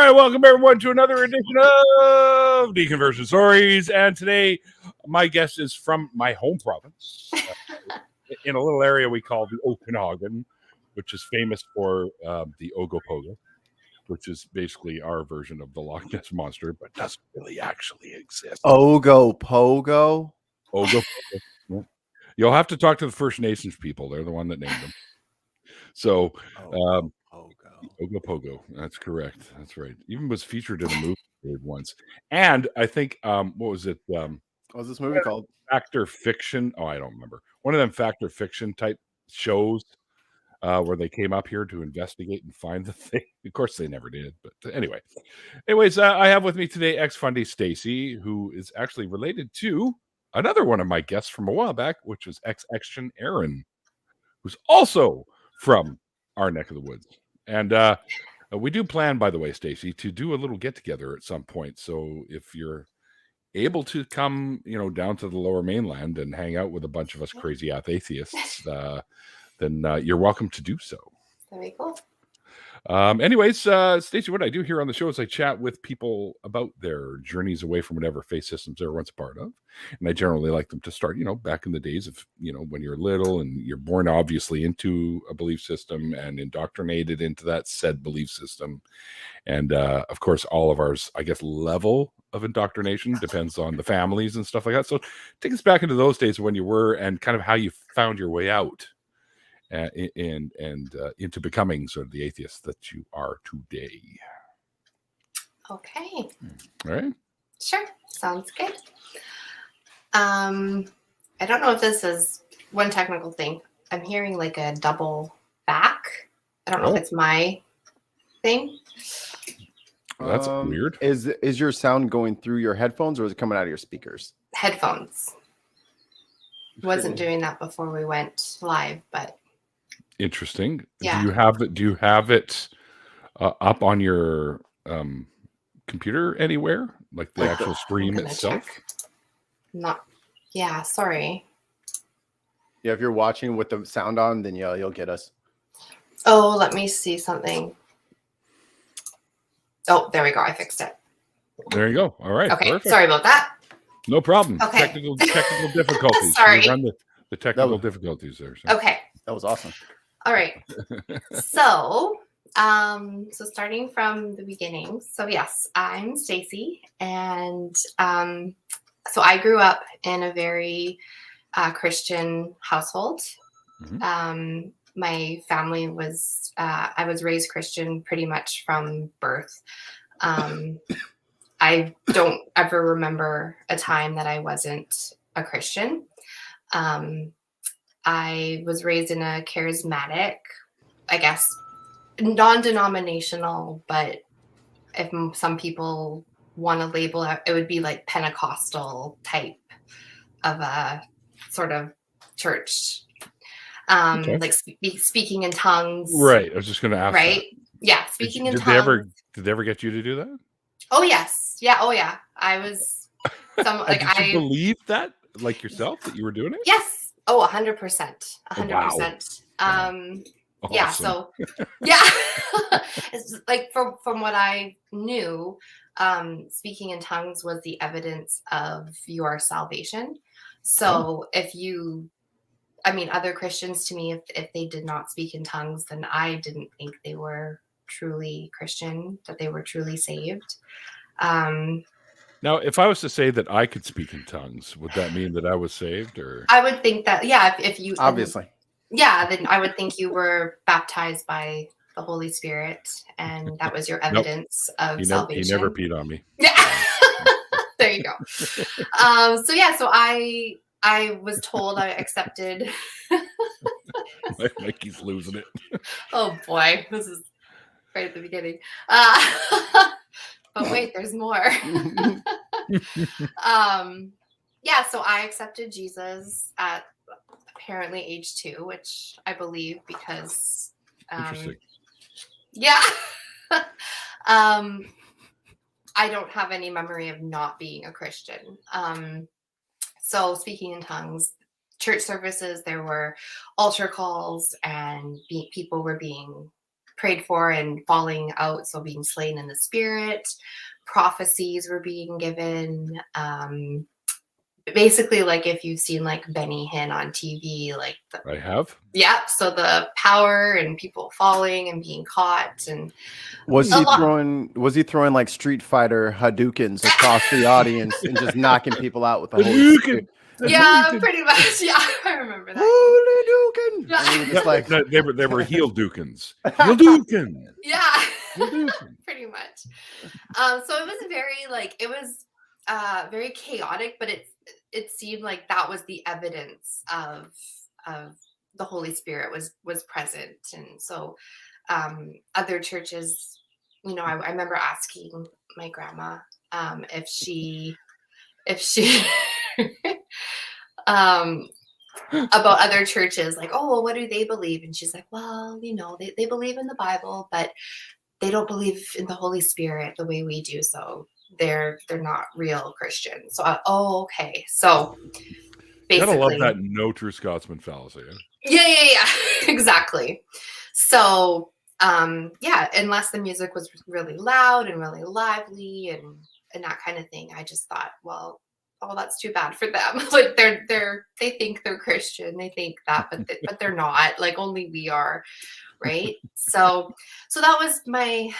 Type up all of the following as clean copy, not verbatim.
right, welcome everyone to another edition of Deconversion Stories. And today, my guest is from my home province, in a little area we call the Okanagan, which is famous for the Ogopogo, which is basically our version of the Loch Ness Monster, but doesn't really actually exist. Ogopogo? Ogopogo. Yeah. You'll have to talk to the First Nations people. They're the one that named them. So, Ogopogo. That's correct. That's right. Even was featured in a movie once. And I think, what was it? What was this movie called? Factor Fiction. Oh, I don't remember. One of them Factor Fiction type shows where they came up here to investigate and find the thing. Of course, they never did. But anyways, I have with me today ExFundie Stacie, who is actually related to another one of my guests from a while back, which was Ex-Action Aaron, who's also from our neck of the woods. And we do plan, by the way, Stacie, to do a little get-together at some point. So if you're able to come, down to the Lower Mainland and hang out with a bunch of us crazy atheists, then you're welcome to do so. Very cool. Anyways, Stacie, what I do here on the show is I chat with people about their journeys away from whatever faith systems they were once a part of. And I generally like them to start, back in the days of, when you're little and you're born obviously into a belief system and indoctrinated into that said belief system. And of course, all of ours, I guess, level of indoctrination depends on the families and stuff like that. So take us back into those days when you were and kind of how you found your way out. And into becoming sort of the atheist that you are today. Okay. All right. Sure. Sounds good. I don't know if this is one technical thing. I'm hearing like a double back. I don't know if it's my thing. Well, that's weird. Is your sound going through your headphones or is it coming out of your speakers? Headphones. Wasn't doing that before we went live, but interesting. Yeah. Do you have it up on your computer anywhere, like the actual stream itself? Not. Yeah. Sorry. Yeah, if you're watching with the sound on, then yeah, you'll get us. Oh, let me see something. Oh, there we go. I fixed it. There you go. All right. Okay. Perfect. Sorry about that. No problem. Okay. Technical difficulties. Sorry. We run the technical difficulties there. So. Okay. That was awesome. All right. So starting from the beginning. So yes, I'm Stacie, and so I grew up in a very Christian household. Mm-hmm. My family was I was raised Christian pretty much from birth. I don't ever remember a time that I wasn't a Christian. I was raised in a charismatic, I guess, non-denominational, but if some people want to label it, it would be like Pentecostal type of a sort of church. Okay. Like speaking in tongues. Right. I was just going to ask. Right. That. Yeah. Speaking in tongues. Did they ever get you to do that? Oh, yes. Yeah. Oh, yeah. I was did you believe that, like yourself, that you were doing it? Yes. Oh, 100%. 100%. Wow. Yeah. Awesome. So, yeah. It's like from what I knew, speaking in tongues was the evidence of your salvation. So other Christians to me, if they did not speak in tongues, then I didn't think they were truly Christian, that they were truly saved. Now, if I was to say that I could speak in tongues, would that mean that I was saved, or? I would think that, yeah, if you obviously, then I would think you were baptized by the Holy Spirit, and that was your evidence of salvation. He never peed on me. Yeah, there you go. So I was told I accepted. Mikey's losing it. Oh boy, this is right at the beginning. But wait, there's more. So I accepted Jesus at apparently age 2, which I believe because interesting. Yeah. I don't have any memory of not being a Christian. So speaking in tongues, church services, there were altar calls and people were being prayed for and falling out, so being slain in the spirit. Prophecies were being given. Basically, like if you've seen like Benny Hinn on TV, like I have. Yeah, so the power and people falling and being caught, and Was he throwing like Street Fighter Hadoukens across the audience and just knocking people out with the Holy Spirit? Yeah, pretty much. Yeah, I remember that. Holy Dukin! Yeah. And just like they were heel Dukins. Heel Dukin. Yeah, Heel Dukin. pretty much. So it was very chaotic, but it seemed like that was the evidence of the Holy Spirit was present. And so other churches, I remember asking my grandma if she about other churches, like, oh, well, what do they believe? And she's like, well, they believe in the Bible, but they don't believe in the Holy Spirit the way we do. So they're not real Christians. So okay. So basically, Gotta love that no true Scotsman fallacy. Yeah, exactly. So unless the music was really loud and really lively and that kind of thing, I just thought, well, that's too bad for them. Like they think they're Christian, they think that, but they're not. Like only we are, right? So that was my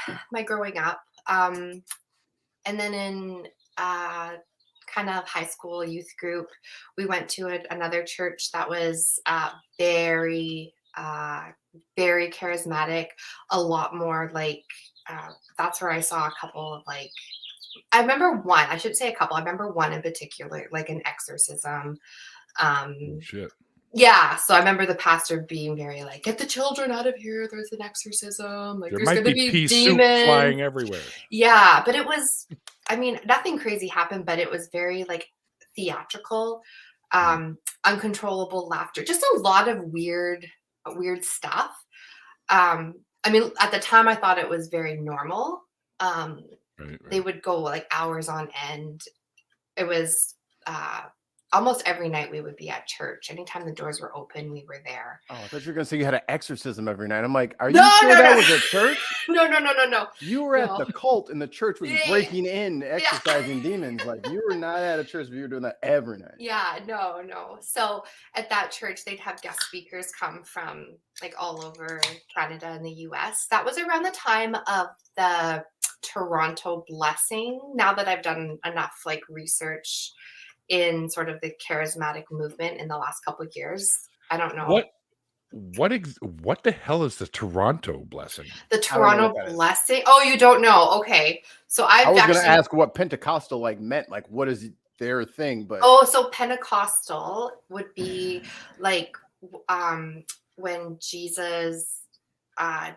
growing up. And then in kind of high school youth group, we went to another church that was very charismatic, a lot more like that's where I saw a couple of like, I remember one, I should say a couple. I remember one in particular, like an exorcism. Shit. Yeah, so I remember the pastor being very like, get the children out of here. There's an exorcism. Like, There there's might going to be be pea soup demons flying everywhere. Yeah, but it was, nothing crazy happened, but it was very like theatrical, uncontrollable laughter, just a lot of weird stuff. At the time I thought it was very normal. Right. They would go like hours on end. It was almost every night we would be at church. Anytime the doors were open, we were there. Oh, I thought you were going to say you had an exorcism every night. I'm like, are you sure that was a church? No. You were at the cult and the church was breaking in, exorcising demons. Like you were not at a church, but you were doing that every night. Yeah, no. So at that church, they'd have guest speakers come from like all over Canada and the US. That was around the time of the Toronto blessing. Now that I've done enough like research in sort of the charismatic movement in the last couple of years, I don't know. What the hell is the Toronto blessing? The Toronto blessing? Oh, you don't know? Okay. So I was going to ask what Pentecostal like meant. Like, what is their thing? But so Pentecostal would be like when Jesus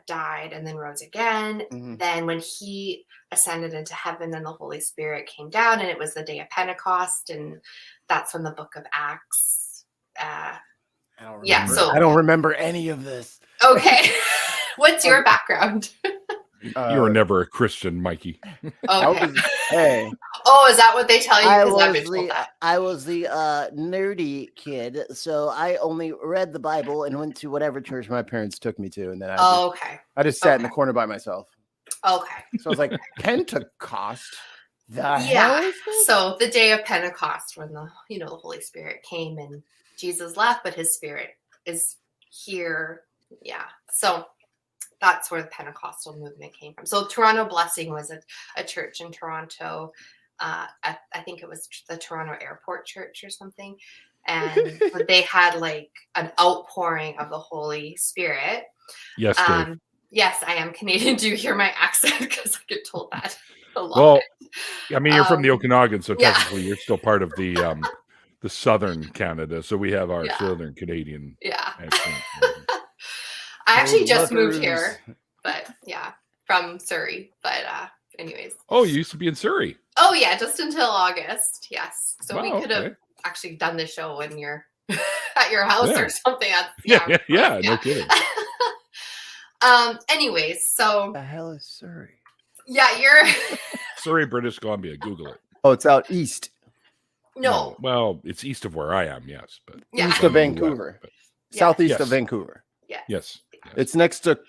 died and then rose again. Mm-hmm. Then when he ascended into heaven, then the Holy Spirit came down, and it was the day of Pentecost, and that's when the book of Acts. I don't remember any of this. Okay. What's your background? You were never a Christian, Mikey. Okay. Hey. Oh, is that what they tell you? I was the nerdy kid, so I only read the Bible and went to whatever church my parents took me to, and then I just sat in the corner by myself. Okay. So I was like, Pentecost. Hell is this? So the day of Pentecost, when the Holy Spirit came and Jesus left, but his Spirit is here. Yeah. So that's where the Pentecostal movement came from. So Toronto Blessing was a church in Toronto. I think it was the Toronto Airport Church or something. And they had like an outpouring of the Holy Spirit. Yes, Dave. Yes, I am Canadian. Do you hear my accent? Because I get told that a lot. Well, you're from the Okanagan, so technically you're still part of the southern Canada. So we have our southern Canadian accent. I actually just moved here, but from Surrey. But anyways. Oh, you used to be in Surrey. Oh yeah, just until August. Yes. So we could have actually done the show when you're at your house or something. No kidding. Anyways, so the hell is Surrey? Yeah, you're Surrey, British Columbia. Google it. Oh, it's out east. No. Well, it's east of where I am, yes, but east of Vancouver, southeast of Vancouver. Yeah. Yes. It's next to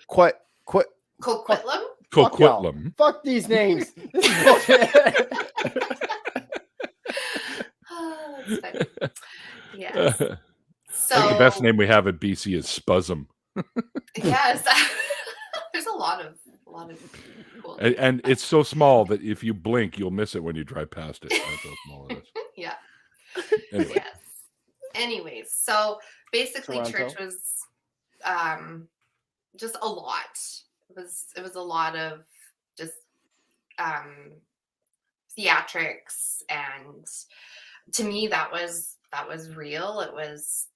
Coquitlam? Fuck y'all. Coquitlam. Fuck these names. This is bullshit. Oh, that's funny. Yes. I So think the best name we have in BC is Spuzum. yes, there's a lot of cool. And it's so small that if you blink, you'll miss it when you drive past it. That's how small it is. Yeah. Anyway. Yes. Anyways, so basically, Toronto. church was just a lot. It was a lot of just theatrics, and to me that was real. It was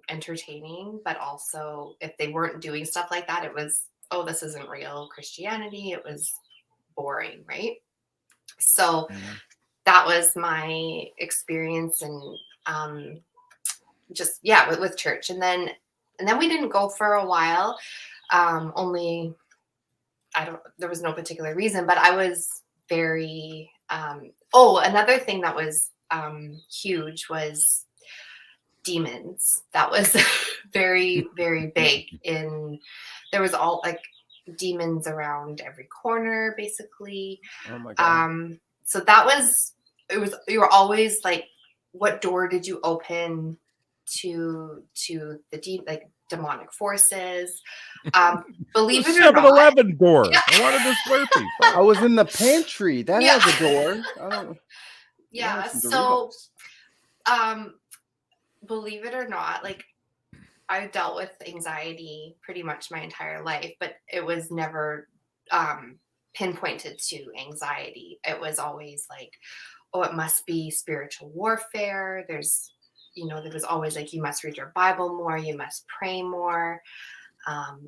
entertaining, but also if they weren't doing stuff like that, it was, oh, this isn't real Christianity. It was boring, right? So that was my experience, and just with church, and then we didn't go for a while. Only there was no particular reason, but I was very another thing that was huge was demons. That was very, very big. There was all like demons around every corner, basically. Oh my God. So you were always like, what door did you open to the demonic forces? Believe it or not, 7-Eleven door. Yeah. I wanted a Slurpee. I was in the pantry. That Yeah. has a door. I don't. yeah. some So, Doritos. believe it or not, like I dealt with anxiety pretty much my entire life, but it was never pinpointed to anxiety. It was always like, oh, it must be spiritual warfare. There was always like, you must read your Bible more, you must pray more,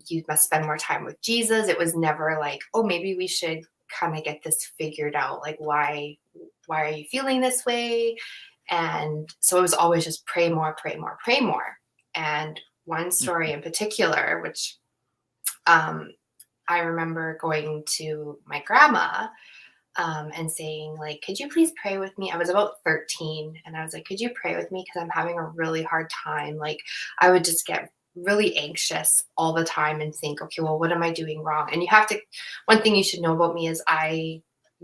you must spend more time with Jesus. It was never like, oh, maybe we should kind of get this figured out. Like, why are you feeling this way? And so it was always just pray more, pray more, pray more. And one story in particular, which I remember going to my grandma and saying, like, could you please pray with me? I was about 13, and I was like, could you pray with me? Because I'm having a really hard time. Like, I would just get really anxious all the time and think, okay, well, what am I doing wrong? And one thing you should know about me is I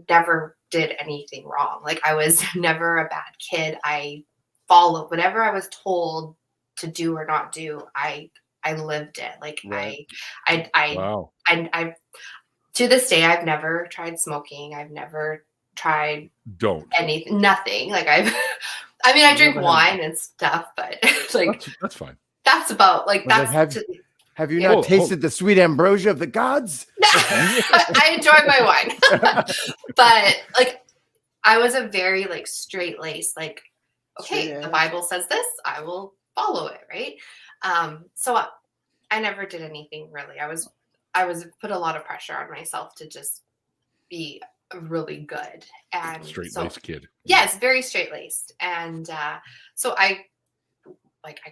never did anything wrong. Like, I was never a bad kid. I followed whatever I was told to do or not do. I lived it. Like, Right. Wow. I to this day, I've never tried smoking. I've never tried Don't. anything, nothing. Like I drink Never wine and stuff, but like That's fine. that's about like Well, that's. Have you Yeah. not Oh, tasted the sweet ambrosia of the gods? I enjoy my wine, but like I was a very like straight lace, like, okay, Straight the edge. Bible says this, I will follow it, right? So I never did anything really. I was put a lot of pressure on myself to just be really good, and Straight-laced kid. Yes, very straight laced, and so I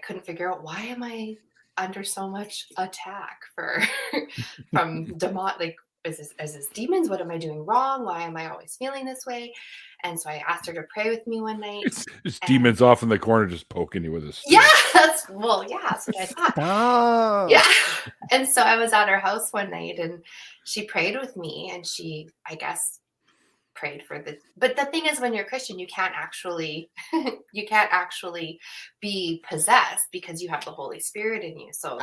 couldn't figure out, why am I under so much attack from demon, like, is this demons? What am I doing wrong? Why am I always feeling this way? And so I asked her to pray with me one night. It's demons off in the corner just poking you with a stick. Yeah, that's what I thought. Ah. Yeah. And so I was at her house one night, and she prayed with me, and she, I guess, prayed for but the thing is, when you're Christian, you can't actually be possessed, because you have the Holy Spirit in you. So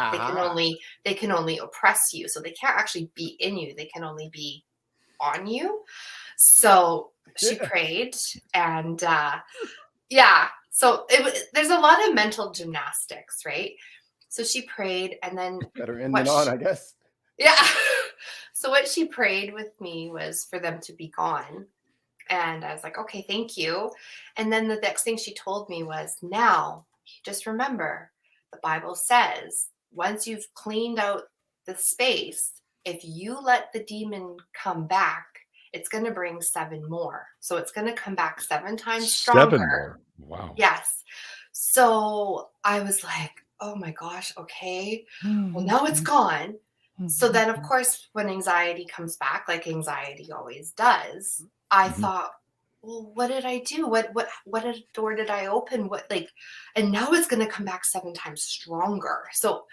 they can only oppress you. So they can't actually be in you. They can only be on you. So she prayed, and so there's a lot of mental gymnastics, right? So she prayed, and then Better end it on, I guess. yeah. So what she prayed with me was for them to be gone. And I was like, okay, thank you. And then the next thing she told me was, now, just remember, the Bible says, once you've cleaned out the space, if you let the demon come back, it's going to bring 7 more. So it's going to come back 7 times stronger. 7 more. Wow. Yes. So I was like, oh my gosh, okay. Well, now it's gone. So then, of course, when anxiety comes back, like anxiety always does, I thought, well, what did I do? What door did I open? And now it's going to come back 7 times stronger. So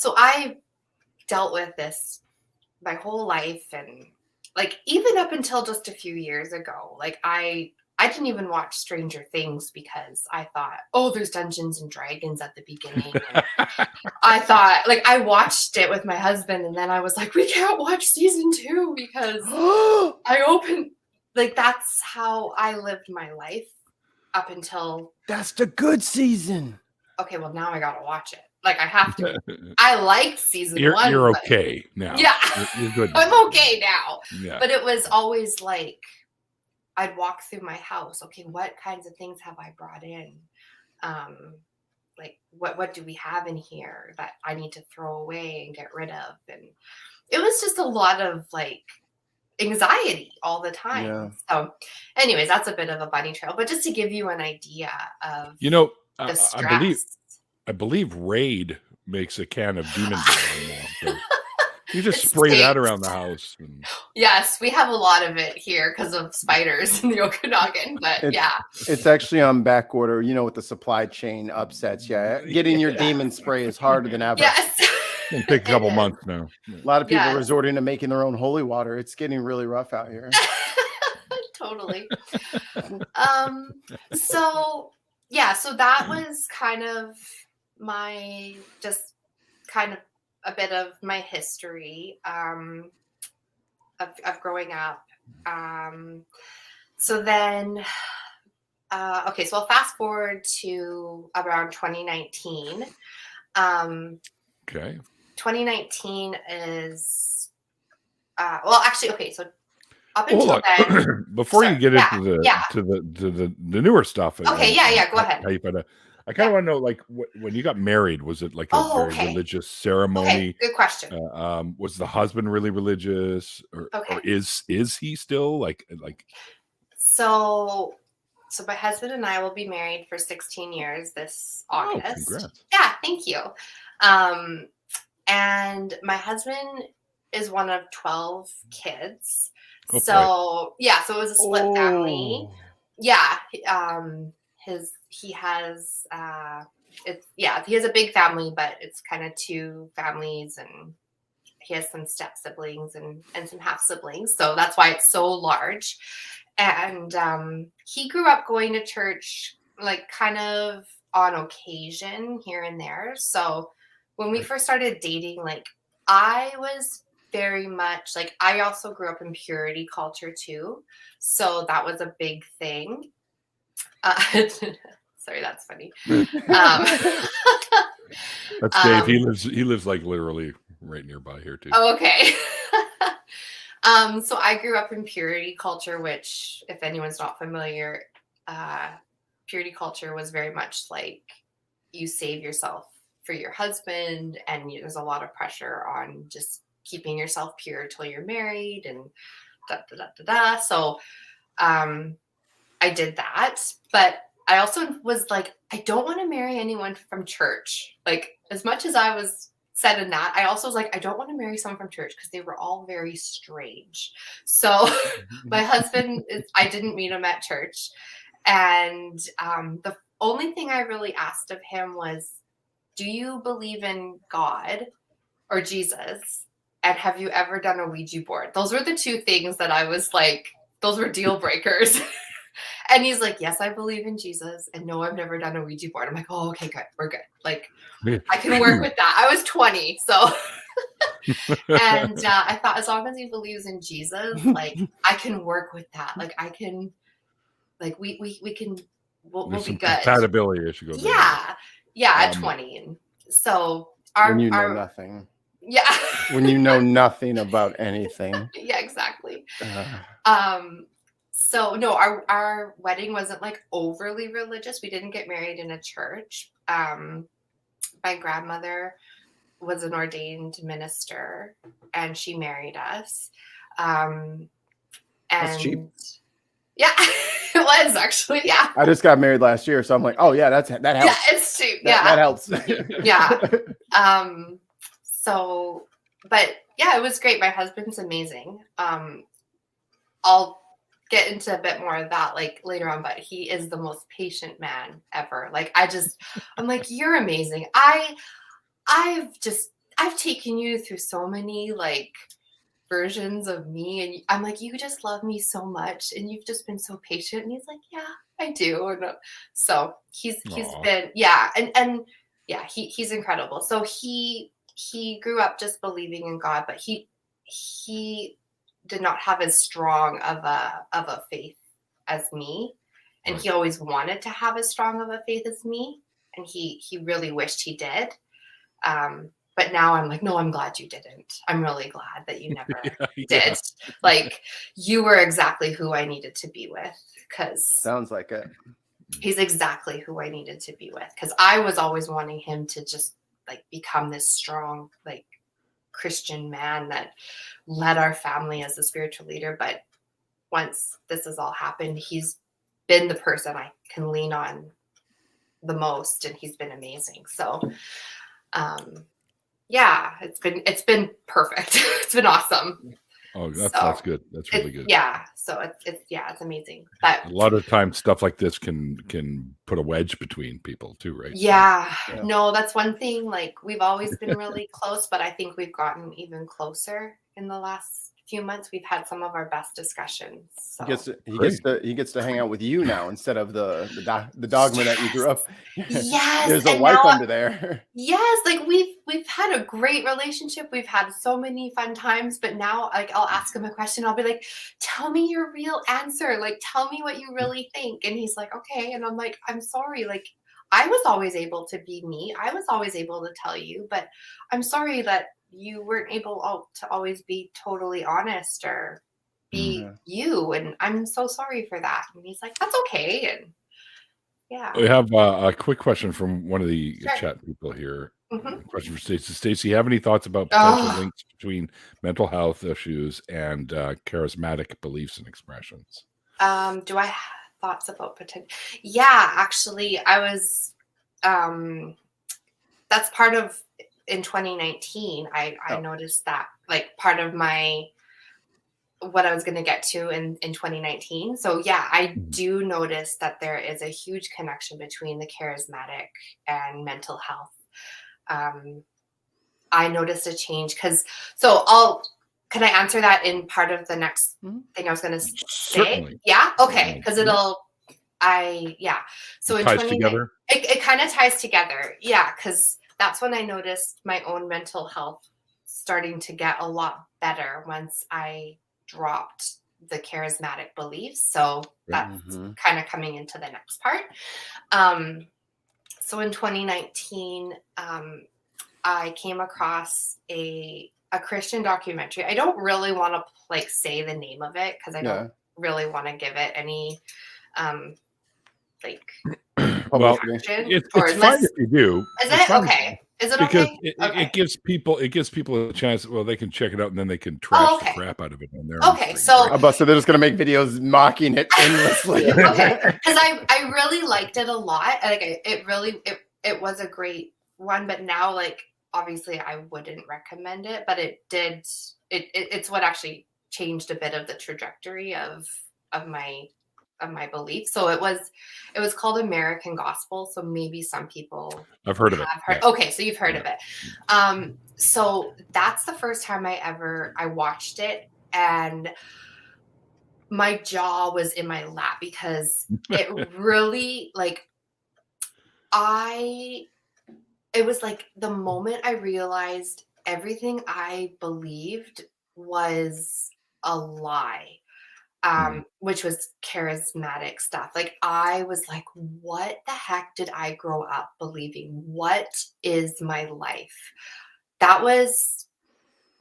I dealt with this my whole life, and like even up until just a few years ago, like I didn't even watch Stranger Things because I thought, oh, there's Dungeons and Dragons at the beginning. And I thought, like, I watched it with my husband, and then I was like, we can't watch season 2 because I opened, like, that's how I lived my life up until. That's the good season. Okay, well, now I gotta watch it. Like, I have to. I liked season 1. You're okay now. Yeah. You're good. I'm okay now. Yeah. But it was always like, I'd walk through my house. Okay, what kinds of things have I brought in? Like, what do we have in here that I need to throw away and get rid of? And it was just a lot of like anxiety all the time. Yeah. So anyways, that's a bit of a bunny trail, but just to give you an idea of the stress. I believe Raid makes a can of demon blood now. So you just It spray that stinks. around the house. And Yes, we have a lot of it here because of spiders in the Okanagan, but yeah. It's actually on back order, with the supply chain upsets. Yeah. Getting your demon spray is harder than ever. Yes. it'll take a couple It is. months now. A lot of people Yes. resorting to making their own holy water. It's getting really rough out here. Totally. So that was kind of my, just kind of a bit of my history of growing up. So then, okay, so I'll fast forward to around 2019. Okay. 2019 is, well, actually, okay, so up Hold until on. then. Before you get Yeah, into yeah. the newer stuff. Okay, yeah, go ahead. How you find out. I kind of want to know, like, when you got married, was it like a Oh, very okay. religious ceremony? Okay, good question. Was the husband really religious, or is he still like? So my husband and I will be married for 16 years this August. Oh, congrats. Yeah, thank you. And my husband is one of 12 kids. Okay. So yeah, so it was a split family. Yeah. He has he has a big family, but it's kind of 2 families, and he has some step siblings and some half siblings. So that's why it's so large. And he grew up going to church, like, kind of on occasion here and there. So when we first started dating, like, I was very much like, I also grew up in purity culture too. So that was a big thing. Sorry, that's funny. That's Dave. He lives like literally right nearby here too. Oh, okay. So I grew up in purity culture, which, if anyone's not familiar, purity culture was very much like you save yourself for your husband, and there's a lot of pressure on just keeping yourself pure till you're married, and So I did that, but I also was like, I don't want to marry anyone from church. Like, as much as I was said in that, I also was like, I don't want to marry someone from church because they were all very strange. So my husband, I didn't meet him at church. And the only thing I really asked of him was, do you believe in God or Jesus? And have you ever done a Ouija board? Those were the 2 things that I was like, those were deal breakers. And he's like, yes, I believe in Jesus. And no, I've never done a Ouija board. I'm like, oh, okay, good. We're good. Like, I can work with that. I was 20. So, and I thought, as long as he believes in Jesus, like, I can work with that. Like, I can, like, we can, we'll be good. Compatibility issue. Yeah. Yeah. At 20. And so when you know nothing. Yeah. When you know nothing about anything. Yeah, exactly. So no, our wedding wasn't like overly religious. We didn't get married in a church. My grandmother was an ordained minister, and she married us. And that's cheap. Yeah, it was actually. Yeah. I just got married last year, so I'm like, oh yeah, that helps. Yeah, it's cheap. That helps. Yeah. So, but yeah, it was great. My husband's amazing. I'll get into a bit more of that like later on, but he is the most patient man ever. Like, I'm like, you're amazing. I've taken you through so many like versions of me, and I'm like, you just love me so much, and you've just been so patient. And he's like, yeah, I do. And so he's Aw. been, and yeah, he's incredible. So he grew up just believing in God, but he did not have as strong of a faith as me, and Right. he always wanted to have as strong of a faith as me, and he really wished he did. But now I'm like, no, I'm glad you didn't. I'm really glad that you never Yeah. did. Like, you were exactly who I needed to be with, because Sounds like it. he's exactly who I needed to be with. Because I was always wanting him to just like become this strong, like, Christian man that led our family as a spiritual leader. But once this has all happened, he's been the person I can lean on the most, and he's been amazing. So, yeah, it's been perfect. It's been awesome. Oh, that's So, that's good. That's really good. Yeah. So it's amazing. But A lot of times stuff like this can put a wedge between people too, right? yeah, Yeah. no, that's one thing. Like, we've always been really close, but I think we've gotten even closer in the last few months. We've had some of our best discussions. So. He gets to hang out with you now instead of the dogma that you grew up. Yes, There's a and wife now- under there. Yes, like we've had a great relationship. We've had so many fun times, but now, like, I'll ask him a question. I'll be like, tell me your real answer. Like, tell me what you really think. And he's like, okay. And I'm like, I'm sorry. Like, I was always able to be me. I was always able to tell you, but I'm sorry that you weren't able to always be totally honest or be you. And I'm so sorry for that. And he's like, that's okay. And yeah. We have a quick question from one of the Sure. chat people here. Mhm. Question for Stacie. Stacie, have any thoughts about potential links between mental health issues and charismatic beliefs and expressions? Do I have thoughts about potential? Yeah, actually, I was. That's part of in 2019. I noticed that, like, part of what I was going to get to in 2019. So yeah, I do notice that there is a huge connection between the charismatic and mental health. I noticed a change can I answer that in part of the next thing I was going to say? Certainly. Yeah. Okay. Because So It in ties together. It kind of ties together. Yeah. Because that's when I noticed my own mental health starting to get a lot better once I dropped the charismatic beliefs. So that's kind of coming into the next part. So in 2019, I came across a Christian documentary. I don't really want to like say the name of it because I don't really want to give it any well, action. it's fine if you do. Is it okay? Is it because okay? it gives people a chance. Well, they can check it out and then they can trash the crap out of it on their own Okay, stream, so right? So they're just gonna make videos mocking it endlessly. Okay, because I really liked it a lot. Like, it was a great one, but now, like, obviously I wouldn't recommend it, but it's what actually changed a bit of the trajectory of my beliefs. So it was called American Gospel. So maybe some people I've heard of it. Yeah. Okay, so you've heard of it. So that's the first time I watched it, and my jaw was in my lap because it really, like, it was like the moment I realized everything I believed was a lie. Which was charismatic stuff. Like, I was like, what the heck did I grow up believing? What is my life? That was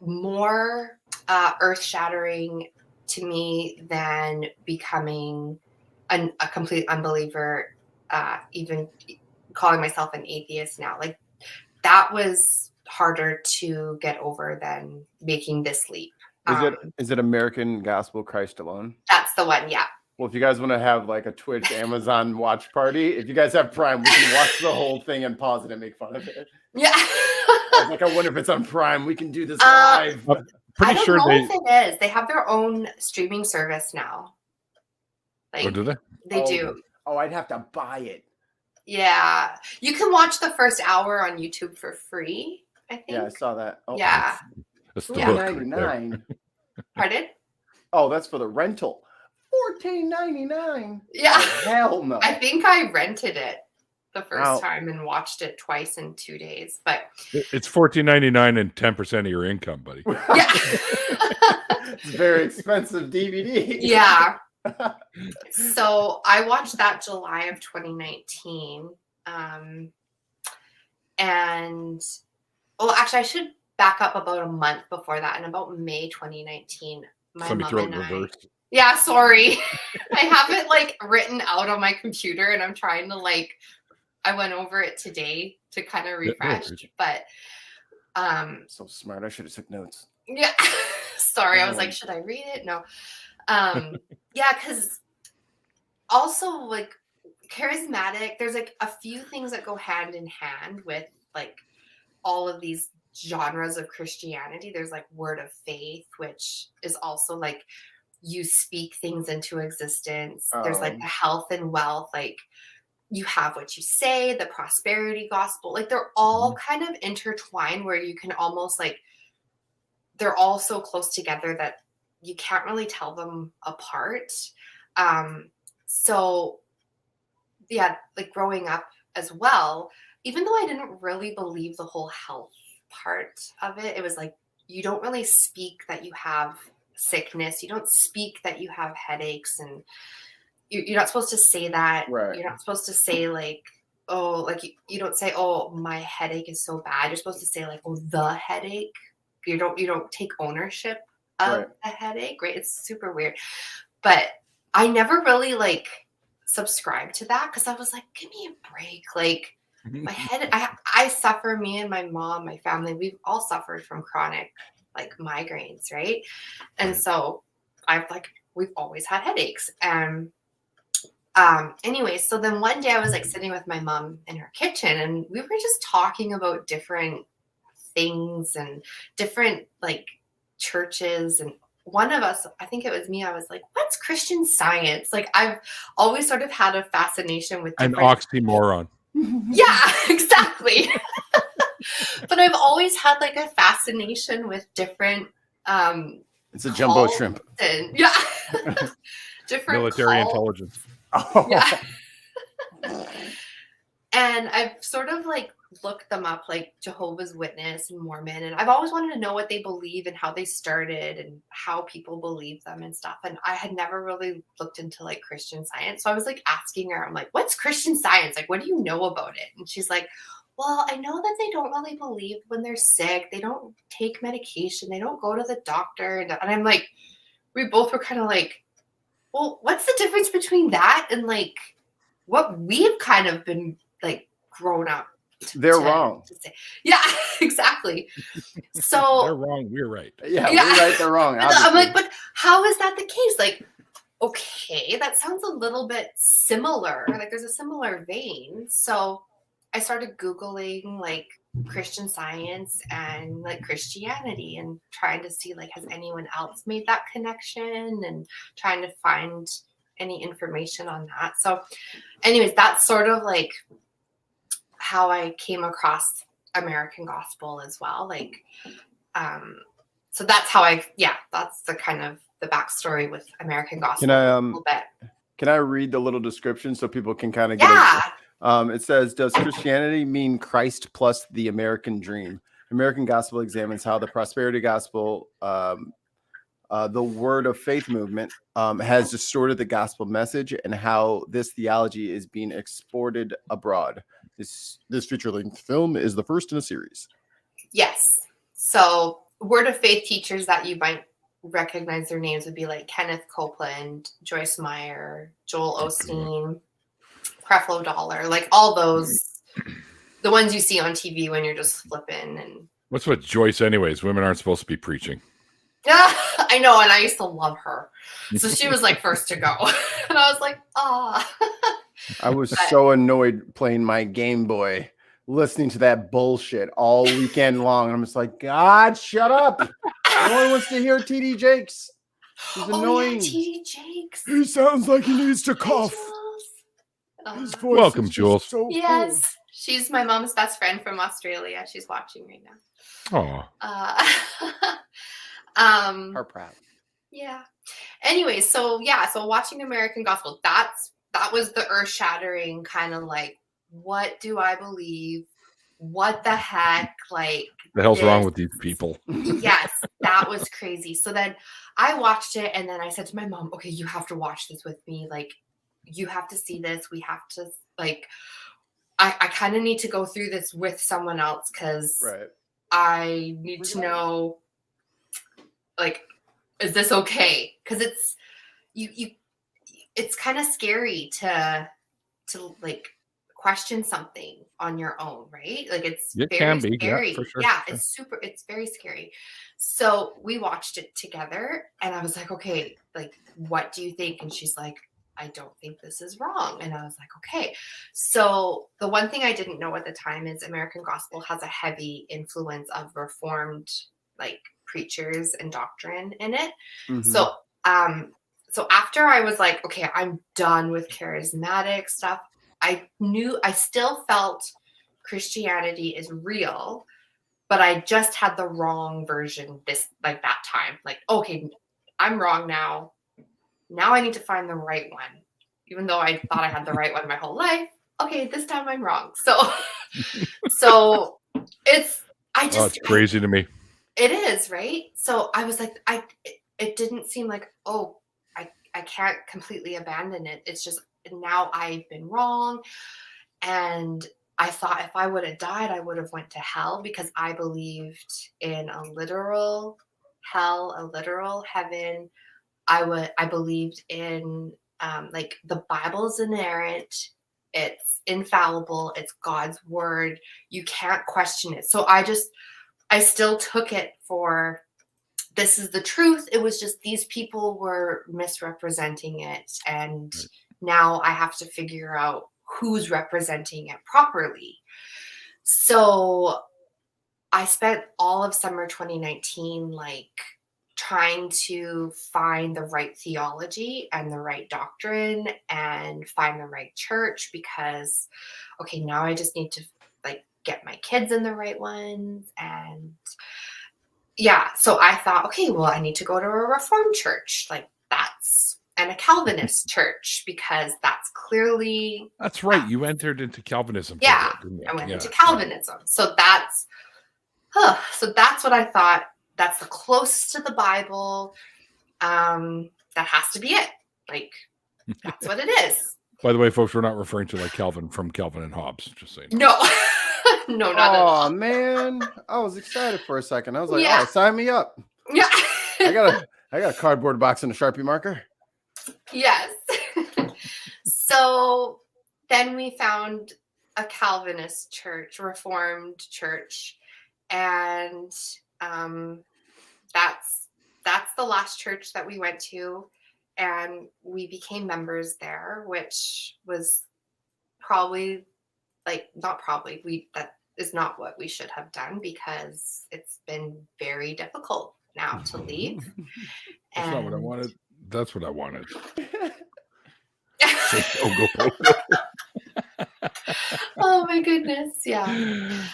more earth-shattering to me than becoming a complete unbeliever, even calling myself an atheist now. Like, that was harder to get over than making this leap. Is it American Gospel Christ Alone? That's the one, yeah. Well, if you guys want to have like a Twitch, Amazon watch party, if you guys have Prime, we can watch the whole thing and pause it and make fun of it. Yeah. Like, I wonder if it's on Prime. We can do this live. I don't know if it is. They have their own streaming service now. Like, do they? They do. Oh, I'd have to buy it. Yeah. You can watch the first hour on YouTube for free, I think. Yeah, I saw that. Oh, yeah. That's the Yeah. hook right there. $9.99. Pardon? Oh, that's for the rental. $14.99. Yeah. Oh, hell no. I think I rented it the first Wow. time and watched it twice in 2 days. But It's $14.99 and 10% of your income, buddy. yeah. It's a very expensive DVD. Yeah. So I watched that July of 2019. And well, actually, I should back up about a month before that. And about May 2019, my Somebody mom throw it and in I. reverse. Yeah, sorry. I have it like written out on my computer, and I'm trying to like. I went over it today to kind of refresh, but So smart. I should have took notes. yeah. Sorry, I was like, should I read it? No. Yeah, because also like charismatic, there's like a few things that go hand in hand with like all of these genres of Christianity. There's like word of faith, which is also like you speak things into existence. There's like the health and wealth, like you have what you say, the prosperity gospel, like they're all kind of intertwined where you can almost like, they're all so close together that you can't really tell them apart. So yeah, like growing up as well, even though I didn't really believe the whole health part of it, it was like, you don't really speak that you have sickness. You don't speak that you have headaches, and you're not supposed to say that. Right. You're not supposed to say like, oh, like you don't say, oh, my headache is so bad. You're supposed to say like, oh, the headache. You don't take ownership of a headache, right? It's super weird. But I never really like subscribed to that because I was like, give me a break. Like my head, I suffer, me and my mom, my family, we've all suffered from chronic like migraines, right? And so we've always had headaches. And anyway, so then one day I was like sitting with my mom in her kitchen and we were just talking about different things and different like churches. And one of us, I think it was me, I was like, what's Christian Science? Like I've always sort of had a fascination with an oxymoron. Yeah, exactly. But I've always had like a fascination with different it's a jumbo shrimp. And, yeah. Different military cults. intelligence. Oh. Yeah. And I've sort of like looked them up, like Jehovah's Witness and Mormon, and I've always wanted to know what they believe and how they started and how people believe them and stuff. And I had never really looked into like Christian Science. So I was like asking her, I'm like, what's Christian Science? Like, what do you know about it? And she's like, well, I know that they don't really believe when they're sick. They don't take medication. They don't go to the doctor. And I'm like, we both were kind of like, well, what's the difference between that and like what we've kind of been like grown up They're wrong. to say? Yeah, exactly. So They're wrong. We're right. Yeah, we're right. They're wrong. I'm like, but how is that the case? Like, okay, that sounds a little bit similar. Like there's a similar vein. So I started Googling like Christian Science and like Christianity and trying to see like, has anyone else made that connection and trying to find any information on that. So anyways, that's sort of like how I came across American Gospel as well. Like, so that's how that's the kind of the backstory with American Gospel. Can I read the little description so people can kind of get it says, does Christianity mean Christ plus the American dream? American Gospel examines how the prosperity gospel, the word of faith movement, has distorted the gospel message and how this theology is being exported abroad. This feature-length film is the first in a series. Yes. So word of faith teachers that you might recognize their names would be like Kenneth Copeland, Joyce Meyer, Joel Osteen, Creflo Dollar, like all those, the ones you see on TV when you're just flipping. And what's with Joyce anyways? Women aren't supposed to be preaching. Yeah, I know. And I used to love her. So she was like first to go. And I was like, I was so annoyed playing my Game Boy, listening to that bullshit all weekend long. I'm just like, God, shut up. No one wants to hear TD Jakes. He's annoying. Yeah, TD Jakes. He sounds like he needs to cough. His voice Welcome, Jules. So yes. cool. She's my mom's best friend from Australia. She's watching right now. Oh. Her proud. Yeah. Anyway, so watching American Gospel, that was the earth-shattering kind of like, what do I believe? What the heck? Like, The hell's wrong this- with these people? Yes, that was crazy. So then I watched it, and then I said to my mom, okay, you have to watch this with me. Like, you have to see this. We have to, like, I kind of need to go through this with someone else because Right. I need to know, like, is this okay? Because it's it's kind of scary to like question something on your own, right? Like, it's It very can be, scary. yeah, for sure. Yeah, it's very scary. So we watched it together, and I was like, okay, like, what do you think? And she's like, I don't think this is wrong. And I was like, okay. So the one thing I didn't know at the time is American Gospel has a heavy influence of Reformed, like, preachers and doctrine in it. Mhm. So so after I was like, okay, I'm done with charismatic stuff, I still felt Christianity is real, but I just had the wrong version that time. Like, okay, I'm wrong now. Now I need to find the right one. Even though I thought I had the right one my whole life. Okay, this time I'm wrong. So it's crazy to me. It is, right? So I was like, it didn't seem like, oh, I can't completely abandon it. It's just now I've been wrong. And I thought if I would have died, I would have went to hell because I believed in a literal hell, a literal heaven. I believed in like the Bible's inerrant. It's infallible. It's God's word. You can't question it. So I still took it for this is the truth. It was just these people were misrepresenting it. And now I have to figure out who's representing it properly. So I spent all of summer 2019, like, trying to find the right theology and the right doctrine and find the right church because, okay, now I just need to, like, get my kids in the right ones. And yeah, so I thought, okay, well, I need to go to a Reformed church, like, and a Calvinist church because that's clearly. That's right. You entered into Calvinism. Yeah, didn't you? I went into Calvinism. So that's what I thought. That's the closest to the Bible. That has to be it. Like, that's what it is. By the way, folks, we're not referring to like Calvin from Calvin and Hobbes. Just saying. No, no, not at all. Oh man, I was excited for a second. I was like, Yeah. "Oh, sign me up!" Yeah. I got a cardboard box and a Sharpie marker. Yes. So then we found a Calvinist church, Reformed church, and that's the last church that we went to, and we became members there, which was probably that is not what we should have done because it's been very difficult now to leave. That's not what I wanted. That's what I wanted. Oh my goodness. Yeah.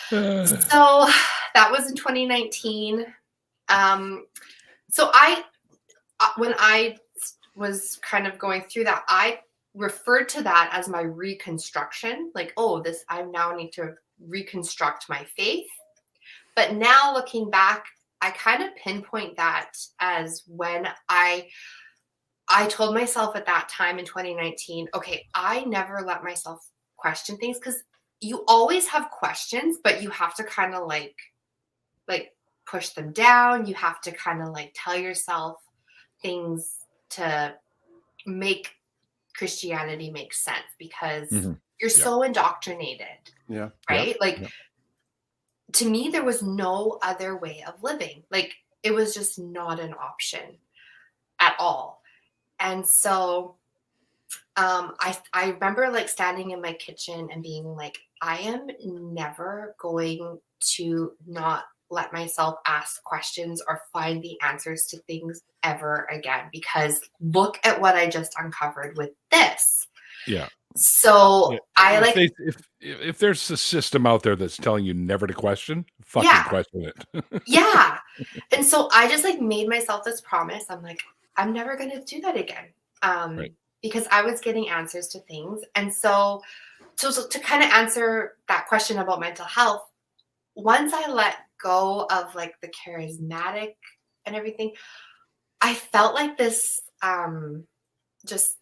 So that was in 2019. So when I was kind of going through that, I referred to that as my reconstruction. Like, oh, I now need to reconstruct my faith. But now looking back, I kind of pinpoint that as when I told myself at that time in 2019, okay, I never let myself question things because you always have questions, but you have to kind of like push them down. You have to kind of like tell yourself things to make Christianity make sense because you're so indoctrinated. Yeah. Right? To me, there was no other way of living. Like, it was just not an option at all. And so I remember like standing in my kitchen and being like, I am never going to not let myself ask questions or find the answers to things ever again, because look at what I just uncovered with this. Yeah. So if there's a system out there that's telling you never to question, fucking question it. Yeah. And so I just like made myself this promise. I'm like, I'm never going to do that again. Right. Because I was getting answers to things. And so to kind of answer that question about mental health, once I let go of like the charismatic and everything, I felt like this, just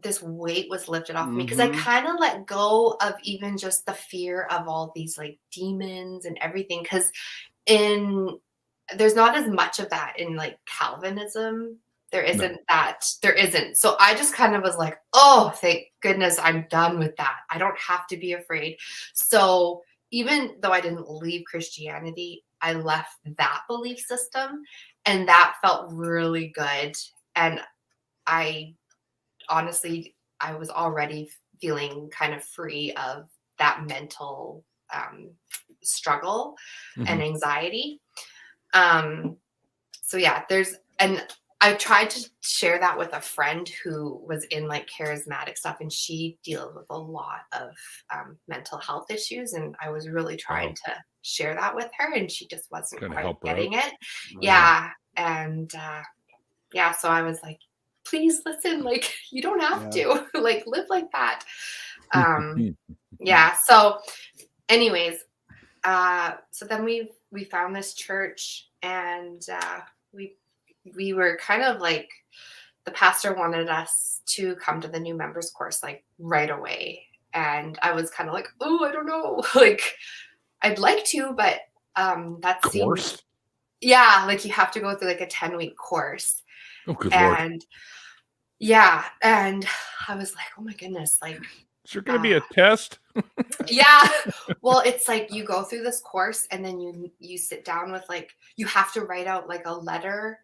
this weight was lifted off me, because I kind of let go of even just the fear of all these like demons and everything. Because there's not as much of that in like Calvinism. There isn't. So I just kind of was like, oh, thank goodness I'm done with that. I don't have to be afraid. So even though I didn't leave Christianity, I left that belief system, and that felt really good. And I honestly, I was already feeling kind of free of that mental struggle and anxiety. So yeah, and I tried to share that with a friend who was in like charismatic stuff, and she deals with a lot of mental health issues. And I was really trying to share that with her, and she just wasn't quite getting it. Yeah. And so I was like, please listen, like, you don't have to like live like that. Yeah. So anyways, so then we found this church, and we were kind of like, the pastor wanted us to come to the new members course like right away. And I was kind of like, oh, I don't know. Like, I'd like to, but that seems, yeah, like you have to go through like a 10-week course. Oh, good Lord. Yeah. And I was like, oh my goodness, like, is there going to be a test? Yeah. Well, it's like you go through this course, and then you sit down with like, you have to write out like a letter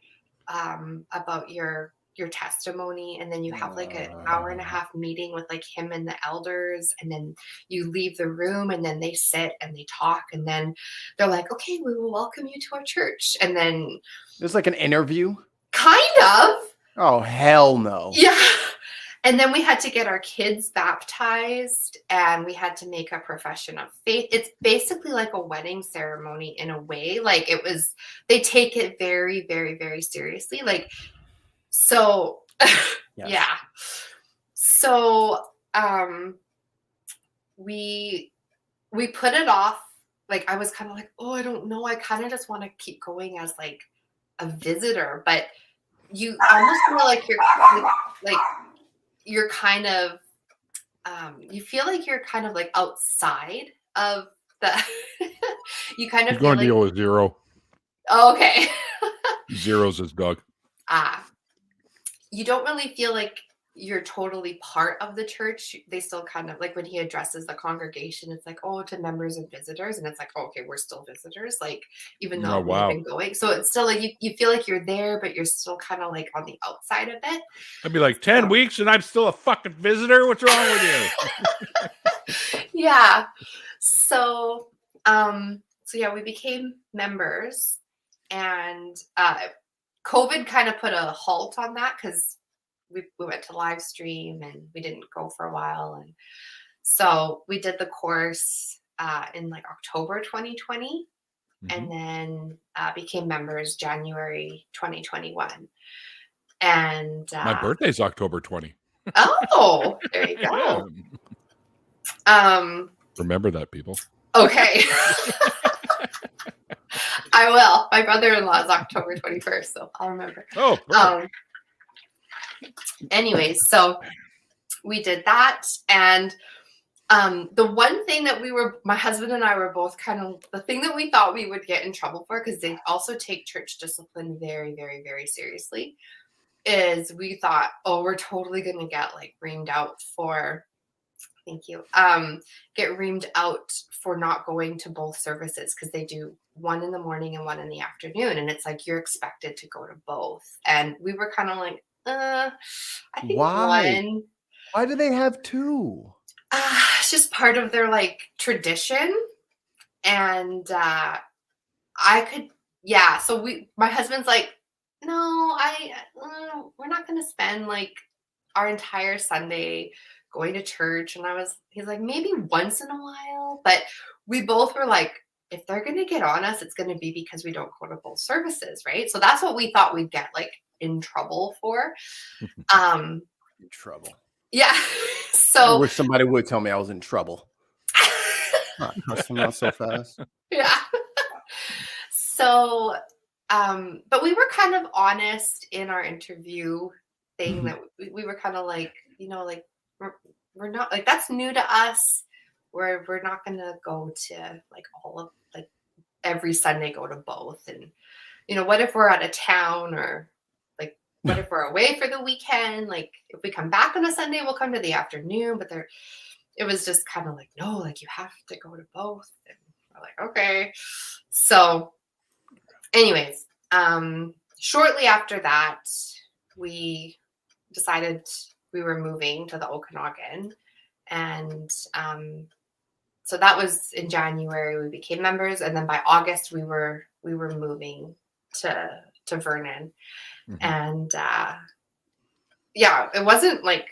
about your testimony, and then you have like an hour and a half meeting with like him and the elders, and then you leave the room, and then they sit and they talk, and then they're like, okay, we will welcome you to our church. And then there's like an interview. Kind of. Oh, hell no. Yeah. And then we had to get our kids baptized, and we had to make a profession of faith. It's basically like a wedding ceremony in a way. Like they take it very, very, very seriously. Like, so yeah. So we put it off. Like, I was kind of like, oh, I don't know. I kind of just want to keep going as like a visitor, but you almost feel like you're kind of you feel like you're kind of like outside of the you kind of He's going to deal with zero. Okay. Zero's his dog. You don't really feel like you're totally part of the church. They still kind of like, when he addresses the congregation, it's like, oh, to members and visitors, and it's like, oh, okay, we're still visitors, like, even though we've been going. So it's still like you feel like you're there, but you're still kind of like on the outside of it. I'd be like, 10 weeks and I'm still a fucking visitor. What's wrong with you? Yeah. So yeah, we became members, and COVID kind of put a halt on that, because we went to live stream and we didn't go for a while. And so we did the course in like October 2020, and then became members January 2021. And my birthday's October 20. Oh, there you go. Remember that, people. Okay. I will. My brother-in-law is October 21st, so I'll remember. Oh, anyways, so we did that. And the one thing that my husband and I were both kind of, the thing that we thought we would get in trouble for, because they also take church discipline very, very, very seriously, is we thought, oh, we're totally going to get like reamed out for, thank you, get reamed out for not going to both services, because they do one in the morning and one in the afternoon. And it's like, you're expected to go to both. And we were kind of like, I think one. Why do they have two? It's just part of their like tradition. And so my husband's like, no, we're not going to spend like our entire Sunday going to church. And he's like, maybe once in a while. But we both were like, if they're going to get on us, it's going to be because we don't go to both services, right? So that's what we thought we'd get like in trouble for. In trouble. Yeah. I So wish somebody would tell me I was in trouble. Not cussing out so fast. yeah. So, but we were kind of honest in our interview thing that we were kind of like, you know, like we're not like, that's new to us. We're not going to go to like all of like every Sunday go to both. And, you know, what if we're out of town, or like, what if we're away for the weekend? Like if we come back on a Sunday, we'll come to the afternoon, but it was just kind of like, no, like you have to go to both. And we're like, okay. So anyways, shortly after that, we decided we were moving to the Okanagan. And so that was in January, we became members. And then by August, we were moving to Vernon. And yeah, it wasn't like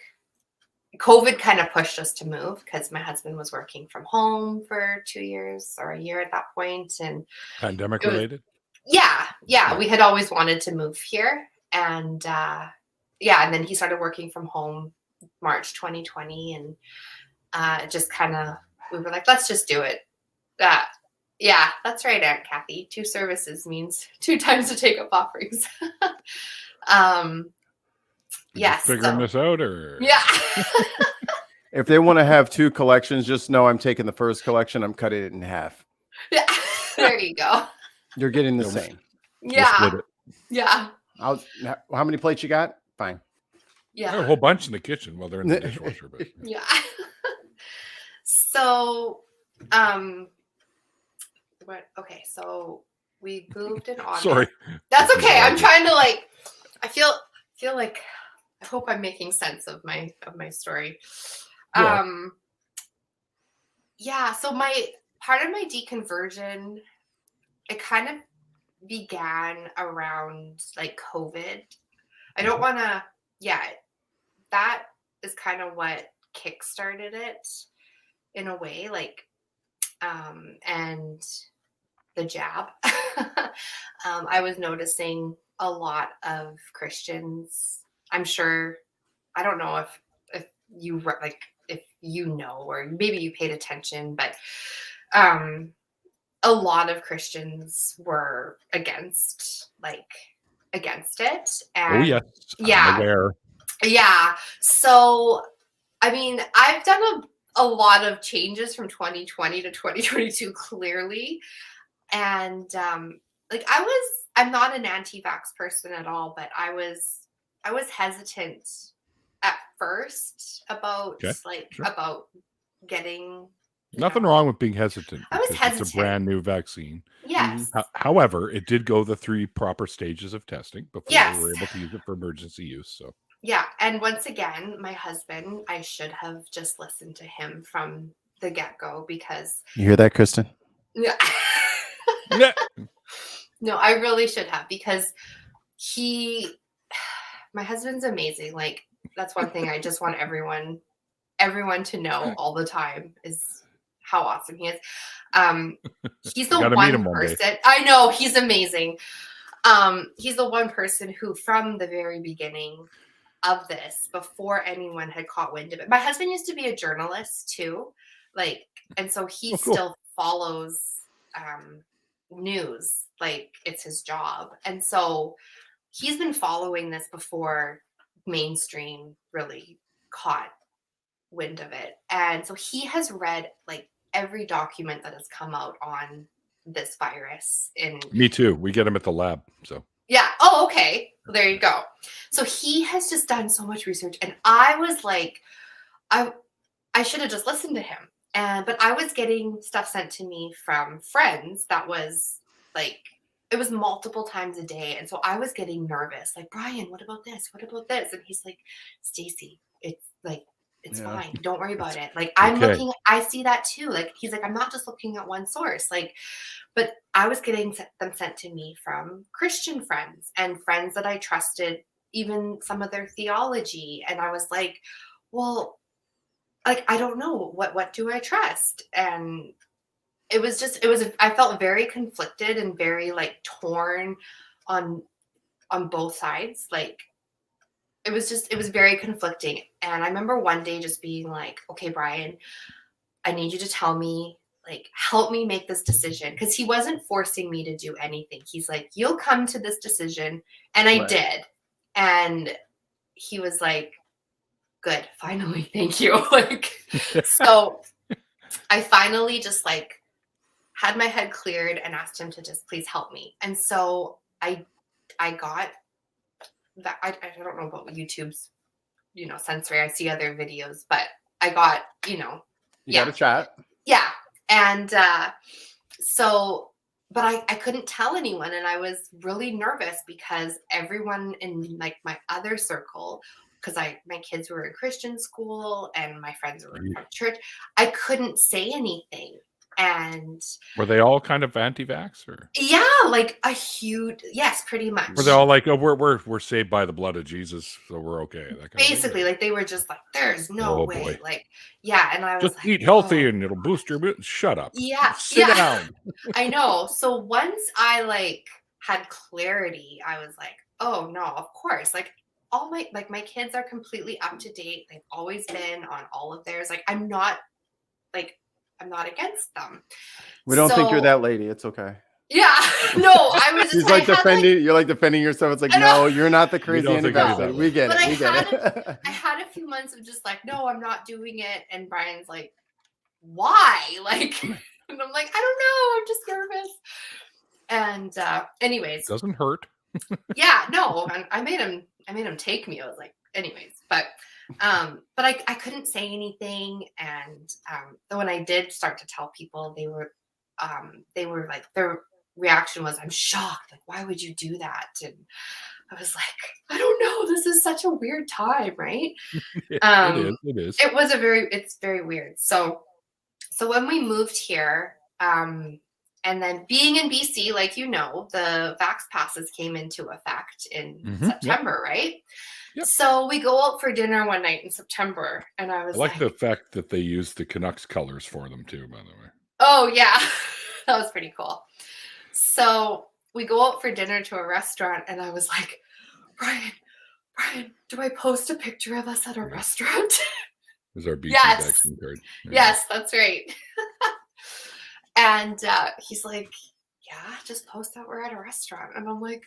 COVID kind of pushed us to move because my husband was working from home for 2 years or a year at that point. And Pandemic related? Yeah. We had always wanted to move here. And yeah, and then he started working from home March 2020. And just kind of, we were like, let's just do it. Yeah, that's right, Aunt Kathy. 2 services means 2 times to take up offerings. Yes. Figuring this out, or Yeah. If they want to have 2 collections, just know I'm taking the first collection. I'm cutting it in half. Yeah. There you go. You're getting the same. Yeah. split it. Yeah. How many plates you got? Fine. Yeah. There are a whole bunch in the kitchen while they're in the dishwasher. But Yeah. So, okay, so we moved in August. sorry, That's okay. I'm trying to like, I feel like, I hope I'm making sense of my story. Yeah. Yeah, so my part of my deconversion, it kind of began around like COVID. I don't want to, yeah, that is kind of what kickstarted it in a way, like, and the jab. I was noticing a lot of Christians. I'm sure, I don't know if you like, if you know, or maybe you paid attention, but a lot of Christians were against it. And oh yes, yeah, I'm aware. yeah. So, I mean, I've done a lot of changes from 2020 to 2022, clearly. And like I'm not an anti-vax person at all, but I was hesitant at first about about getting Nothing wrong with being hesitant. I was because hesitant. It's a brand new vaccine. Yes. However, it did go the 3 proper stages of testing before Yes. we were able to use it for emergency use. So Yeah. And once again, my husband, I should have just listened to him from the get-go, because You hear that, Kristen? yeah. yeah. No, I really should have, because my husband's amazing. Like, that's one thing I just want everyone to know all the time, is how awesome he is. He's the one person. I know, he's amazing. He's the one person who, from the very beginning of this, before anyone had caught wind of it, my husband used to be a journalist too, like, and so he still follows news, like it's his job. And so he's been following this before mainstream really caught wind of it. And so he has read like every document that has come out on this virus. Me too. We get them at the lab. So yeah. Oh, okay. Well, there you go. So he has just done so much research, and I was like, I should have just listened to him. But I was getting stuff sent to me from friends that was like, it was multiple times a day. And so I was getting nervous, like, Brian, what about this? What about this? And he's like, Stacie, it's like, it's fine. Don't worry about it. Like, I'm looking, I see that too. Like, he's like, I'm not just looking at one source. Like, but I was getting them sent to me from Christian friends and friends that I trusted, even some of their theology. And I was like, well, like, I don't know, what do I trust? And I felt very conflicted and very like torn on on both sides. Like, it was very conflicting. And I remember one day just being like, okay, Brian, I need you to tell me, like, help me make this decision. Because he wasn't forcing me to do anything. He's like, you'll come to this decision. And I did. And he was like, good, finally, thank you. Like, so I finally just like had my head cleared and asked him to just please help me. And so I got that. I don't know about YouTube's, censoring. I see other videos, but I got, you got a chat. Yeah. And but I couldn't tell anyone. And I was really nervous because everyone in like my other circle, because my kids were in Christian school and my friends were in church, I couldn't say anything. And were they all kind of anti-vax, or? Yeah, like a huge, yes, pretty much. Were they all like, oh, we're saved by the blood of Jesus, so we're okay? That kind Basically, like they were just like, there's no way. Boy. Like, yeah, and I was just like, eat healthy and it'll boost your mood. Shut up. Yeah, sit down. I know. So once I like had clarity, I was like, oh no, of course. Like all my kids are completely up to date. They've always been on all of theirs. Like I'm not against them. We don't think you're that lady. It's okay. Yeah. No, I was just She's like defending, you're like defending yourself. It's like, no, you're not the crazy anti-vaxxer. We get it. We get it. I had a few months of just like, no, I'm not doing it. And Brian's like, why? Like, and I'm like, I don't know. I'm just nervous. And anyways. Doesn't hurt. Yeah, no. I made him take me. I was like, anyways, but I couldn't say anything. And when I did start to tell people, they were like, their reaction was, I'm shocked. Like, why would you do that? And I was like, I don't know. This is such a weird time, right? It is. It's very weird. So when we moved here, and then being in BC, like, the vax passes came into effect in September, right? Yep. So we go out for dinner one night in September, and I like the fact that they used the Canucks colors for them too, by the way. Oh yeah, that was pretty cool. So we go out for dinner to a restaurant, and I was like, Brian, do I post a picture of us at a restaurant? It was our BC vaccine card. Yeah. Yes, that's right. And he's like, yeah, just post that we're at a restaurant. And I'm like,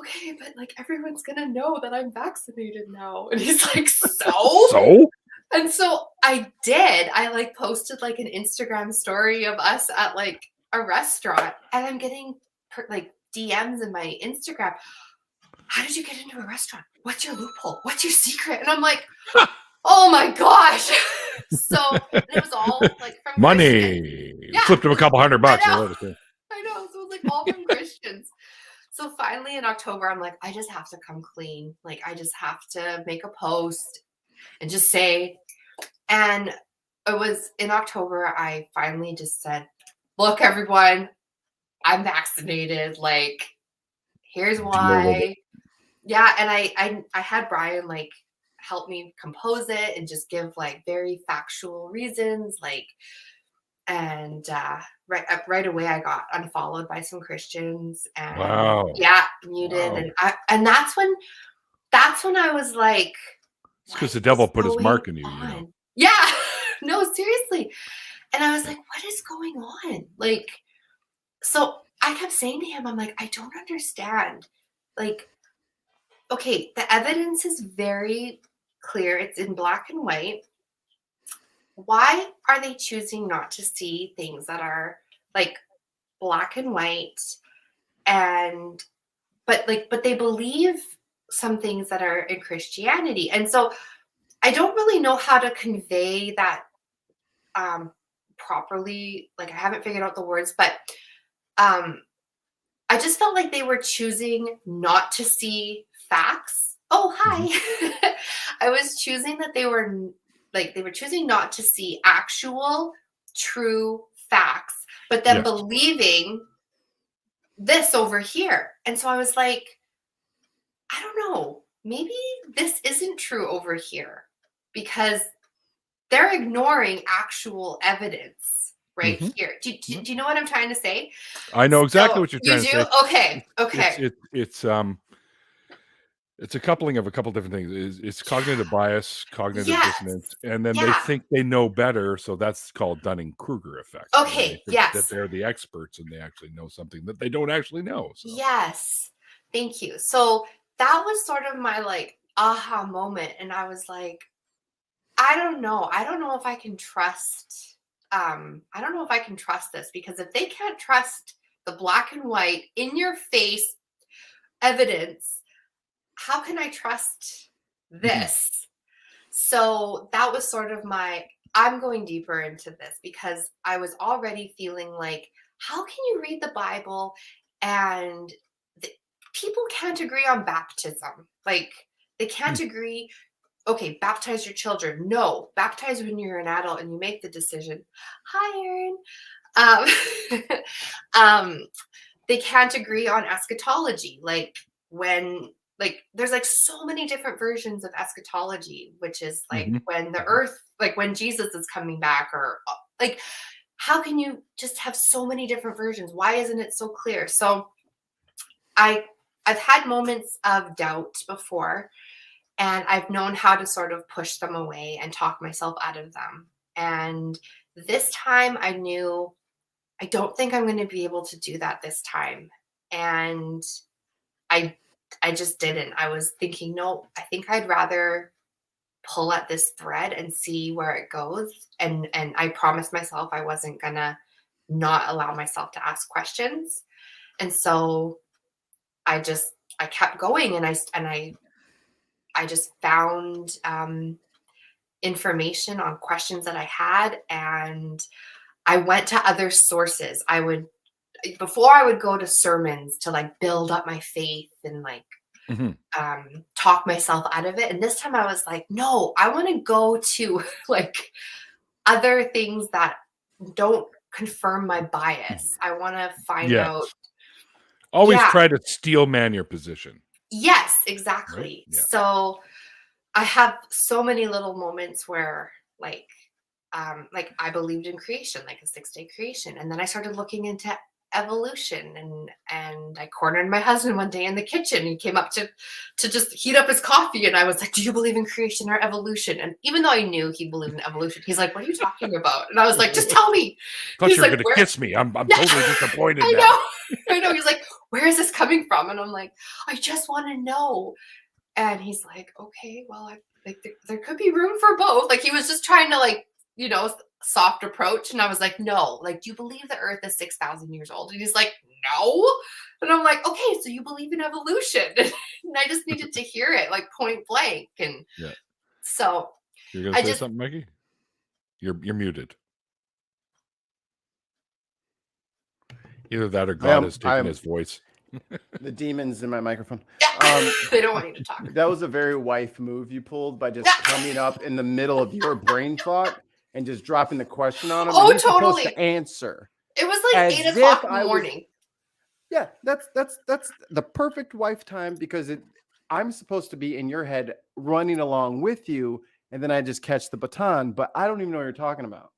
okay, but like everyone's gonna know that I'm vaccinated now. And he's like, so? And so I did. I like posted like an Instagram story of us at like a restaurant, and I'm getting like DMs in my Instagram. How did you get into a restaurant? What's your loophole? What's your secret? And I'm like, oh my gosh. So it was all like from money. Yeah. Flipped him a couple $100. I know. So it was like all from Christians. So finally in October, I'm like, I just have to come clean. Like I just have to make a post and just say. And it was in October, I finally just said, look, everyone, I'm vaccinated. Like, here's why. Yeah. And I had Brian like help me compose it and just give like very factual reasons. Like, and right away I got unfollowed by some Christians and muted. Wow. And that's when I was like, it's because the devil put his mark in you. Yeah, no, seriously. And I was like, what is going on? Like, so I kept saying to him, I'm like, I don't understand. Like, okay, the evidence is very clear. It's in black and white. Why are they choosing not to see things that are like black and white? But they believe some things that are in Christianity. And so I don't really know how to convey that properly. Like I haven't figured out the words, but I just felt like they were choosing not to see facts. Oh, hi. Mm-hmm. I was choosing that they were choosing not to see actual true facts, but then believing this over here. And so I was like, I don't know, maybe this isn't true over here because they're ignoring actual evidence right here. Do you know what I'm trying to say? I know exactly what you're trying to say. Okay. It's It's a coupling of a couple different things. It's cognitive bias, cognitive Yes. dissonance, and then they Yeah. think they know better, so that's called Dunning-Kruger effect. Okay, They think yes. that they're the experts and they actually know something that they don't actually know. So. Yes. Thank you. So that was sort of my like aha moment. And I was like, I don't know. I don't know if I can trust. I don't know if I can trust this, because if they can't trust the black and white in your face evidence, how can I trust this? So that was sort of I'm going deeper into this, because I was already feeling like, how can you read the Bible and people can't agree on baptism? Like, they can't agree. Okay, baptize your children. No, baptize when you're an adult and you make the decision. Hi, Aaron. They can't agree on eschatology. Like, there's like so many different versions of eschatology, which is like when the earth, like when Jesus is coming back, or like, how can you just have so many different versions? Why isn't it so clear? So I've had moments of doubt before, and I've known how to sort of push them away and talk myself out of them. And this time I knew, I don't think I'm going to be able to do that this time. And I just didn't. I was thinking, no, I think I'd rather pull at this thread and see where it goes. And I promised myself I wasn't going to not allow myself to ask questions. And so I kept going, and I just found information on questions that I had, and I went to other sources. Before I would go to sermons to like build up my faith and like talk myself out of it. And this time I was like, no, I want to go to like other things that don't confirm my bias. I want to find out. Always try to steel man your position. Yes, exactly. Right? Yeah. So I have so many little moments where like I believed in creation, like a 6-day creation. And then I started looking into evolution, and I cornered my husband one day in the kitchen. He came up to just heat up his coffee, and I was like, do you believe in creation or evolution? And even though I knew he believed in evolution, he's like, what are you talking about? And I was like, just tell me. Thought you were going to kiss me. I'm totally disappointed I now. know. I know. He's like, where is this coming from? And I'm like, I just want to know. And he's like, okay, well, there could be room for both. Like, he was just trying to like, soft approach. And I was like, no, like, do you believe the earth is 6,000 years old? And he's like, no. And I'm like, okay, so you believe in evolution. And I just needed to hear it like point blank. And so you're going to say something, Mikey? You're muted. Either that or God has taken his voice. The demons in my microphone. They don't want you to talk. That was a very wife move you pulled by just coming up in the middle of your brain thought and just dropping the question on him. Oh, He's totally. Supposed to answer. It was like 8 o'clock in the morning. Yeah, that's the perfect wife time, because I'm supposed to be in your head running along with you, and then I just catch the baton, but I don't even know what you're talking about.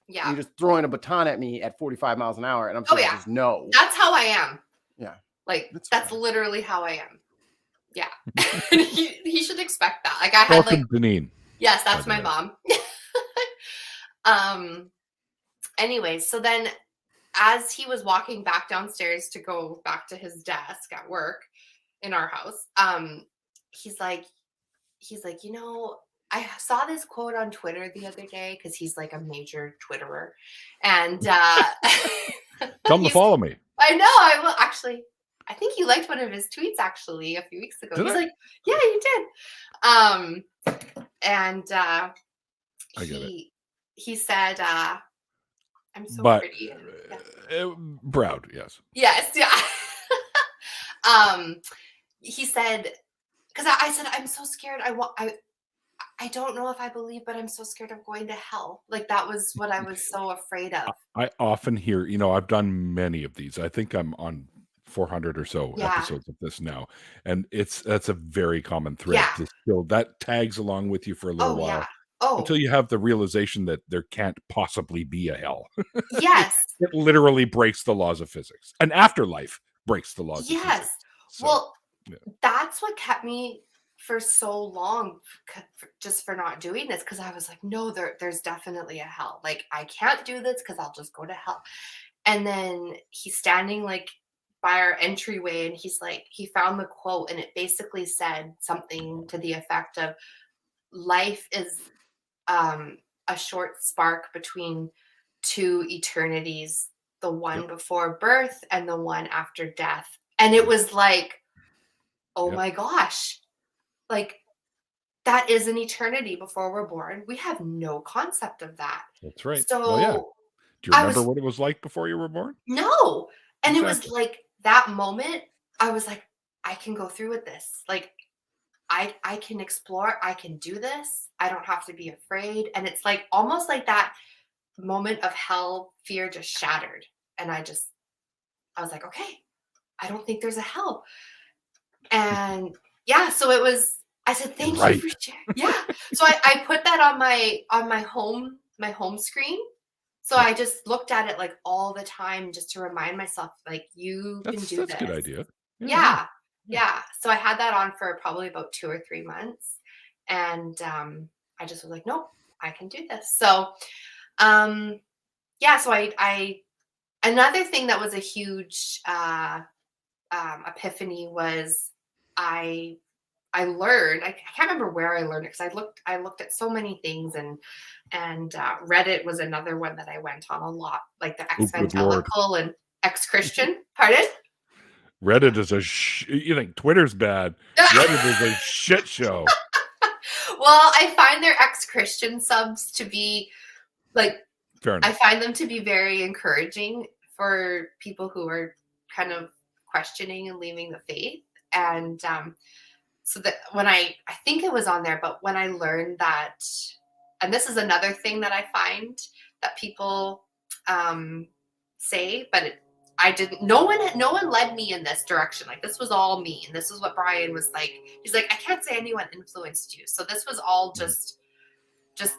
Yeah. You're just throwing a baton at me at 45 miles an hour, and I'm supposed to just know. That's how I am. Yeah. Like, that's literally how I am. Yeah. he should expect that. Like, I had Welcome, Deneen. Yes, that's my mom. Anyways, so then as he was walking back downstairs to go back to his desk at work in our house, he's like, I saw this quote on Twitter the other day, because he's like a major Twitterer. And tell him to follow me. I know. I will actually. I think you liked one of his tweets actually a few weeks ago. He's like, yeah, you did. And he said, I'm so pretty. Proud, yes. Yes, yeah. He said, because I said, I'm so scared. I don't know if I believe, but I'm so scared of going to hell. Like, that was what I was so afraid of. I often hear, I've done many of these. I think I'm on 400 or so episodes of this now, and that's a very common thread. So that tags along with you for a little while, until you have the realization that there can't possibly be a hell. Yes. It literally breaks the laws of physics. An afterlife breaks the laws of physics. So, well, that's what kept me for so long just for not doing this, because I was like, no, there's definitely a hell. Like, I can't do this because I'll just go to hell. And then he's standing like by our entryway, and he's like, he found the quote, and it basically said something to the effect of, life is a short spark between two eternities, the one before birth and the one after death. And it was like, oh my gosh, like, that is an eternity before we're born. We have no concept of that. That's right. So well, yeah. Do you remember what it was like before you were born? No. And Exactly. it was like that moment, I was like, I can go through with this. Like, I can explore, I can do this. I don't have to be afraid. And it's like almost like that moment of hell fear just shattered. And I was like, okay, I don't think there's a hell. And yeah, so it was, I said, thank you for sharing. Yeah. So I put that on my home screen. So I just looked at it like all the time just to remind myself, like, you can do this. That's a good idea. Yeah. So I had that on for probably about 2 or 3 months. And I just was like, nope, I can do this. So so I another thing that was a huge epiphany was I learned, I can't remember where I learned it, because I looked at so many things, and Reddit was another one that I went on a lot, like the ex-evangelical and ex-Christian. Pardon? Reddit is you think Twitter's bad. Reddit is a shit show. Well, I find their ex-Christian subs to be like, fair enough. I find them to be very encouraging for people who are kind of questioning and leaving the faith. And so that when I think it was on there, but when I learned that, and this is another thing that I find that people say, but I didn't, no one led me in this direction. Like, this was all me. And this is what Brian was like. He's like, I can't say anyone influenced you. So this was all just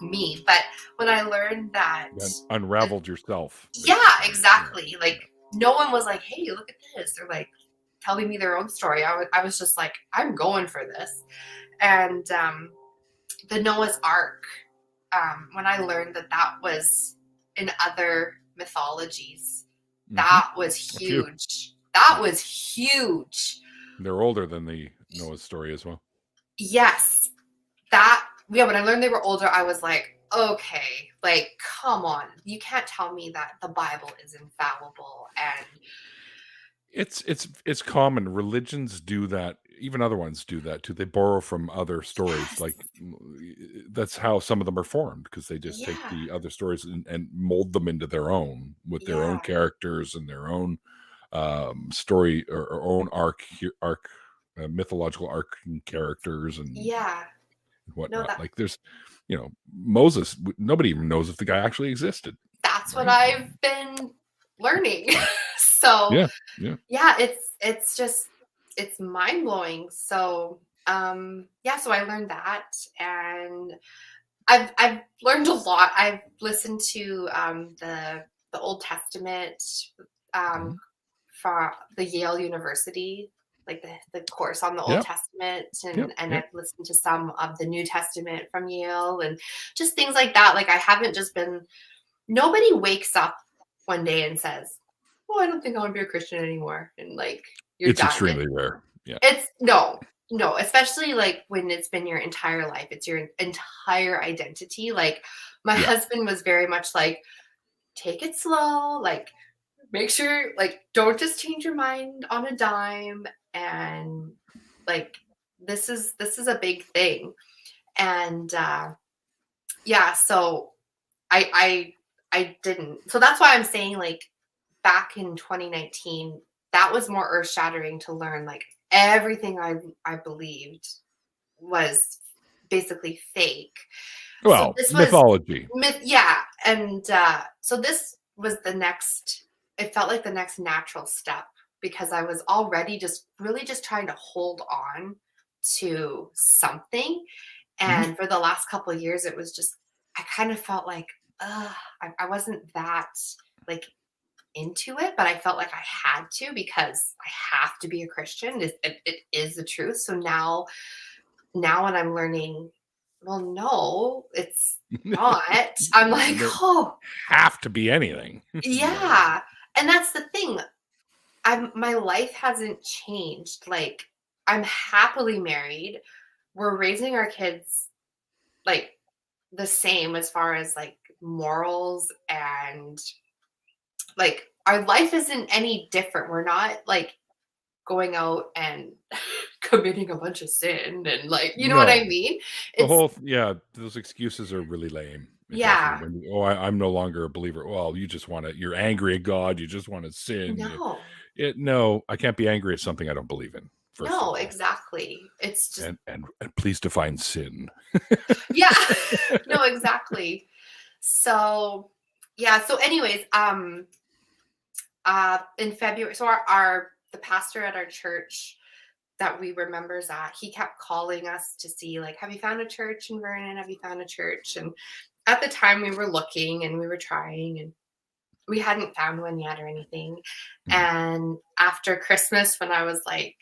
me. But when I learned that, you unraveled yourself. Yeah, exactly. Like, no one was like, hey, look at this. They're like telling me their own story. I was just like, I'm going for this. And the Noah's Ark, when I learned that was in other mythologies, that was huge. That was huge. They're older than the Noah's story as well. Yes. When I learned they were older, I was like, okay, like, come on. You can't tell me that the Bible is infallible. And it's common. Religions do that. Even other ones do that too. They borrow from other stories. Yes. Like, that's how some of them are formed, because they just take the other stories and mold them into their own, with their own characters and their own story or own arc, mythological arc and characters and whatnot. No, like, there's, Moses. Nobody even knows if the guy actually existed. That's what I've been learning. So it's just, it's mind blowing. So so I learned that, and I've learned a lot. I've listened to the Old Testament for the Yale University, like the course on the Old Testament, and I've listened to some of the New Testament from Yale, and just things like that. Like, I haven't just been, nobody wakes up one day and says, oh, I don't think I want to be a Christian anymore. And like, it's extremely rare. Yeah. It's no, especially like when it's been your entire life, it's your entire identity. Like, my husband was very much like, take it slow, like, make sure, like, don't just change your mind on a dime. And like, this is a big thing. And so I didn't. So that's why I'm saying, like, back in 2019, that was more earth-shattering to learn, like, everything I believed was basically fake. Well, so this mythology. And so this was it felt like the next natural step, because I was already just trying to hold on to something. And for the last couple of years, it was just, I kind of felt like, I wasn't that, like, into it, but I felt like I had to, because I have to be a Christian. It is the truth. So now now when I'm learning, well, no, it's not. I'm like, oh, have to be anything. yeah. And that's the thing. My life hasn't changed. Like, I'm happily married. We're raising our kids like the same as far as like morals, and like our life isn't any different. We're not like going out and committing a bunch of sin and like, you know what I No. mean? The It's whole, those excuses are really lame. yeah. When I'm no longer a believer. Well, you just want to, you're angry at God. You just want to sin. No. No, I can't be angry at something I don't believe in. First of No, all. exactly. It's just And please define sin. yeah. No, exactly. So yeah. So anyways, in February, so the pastor at our church that we were members at, he kept calling us to see, like, have you found a church in Vernon? Have you found a church? And at the time we were looking and we were trying, and we hadn't found one yet or anything. And after Christmas, when I was like,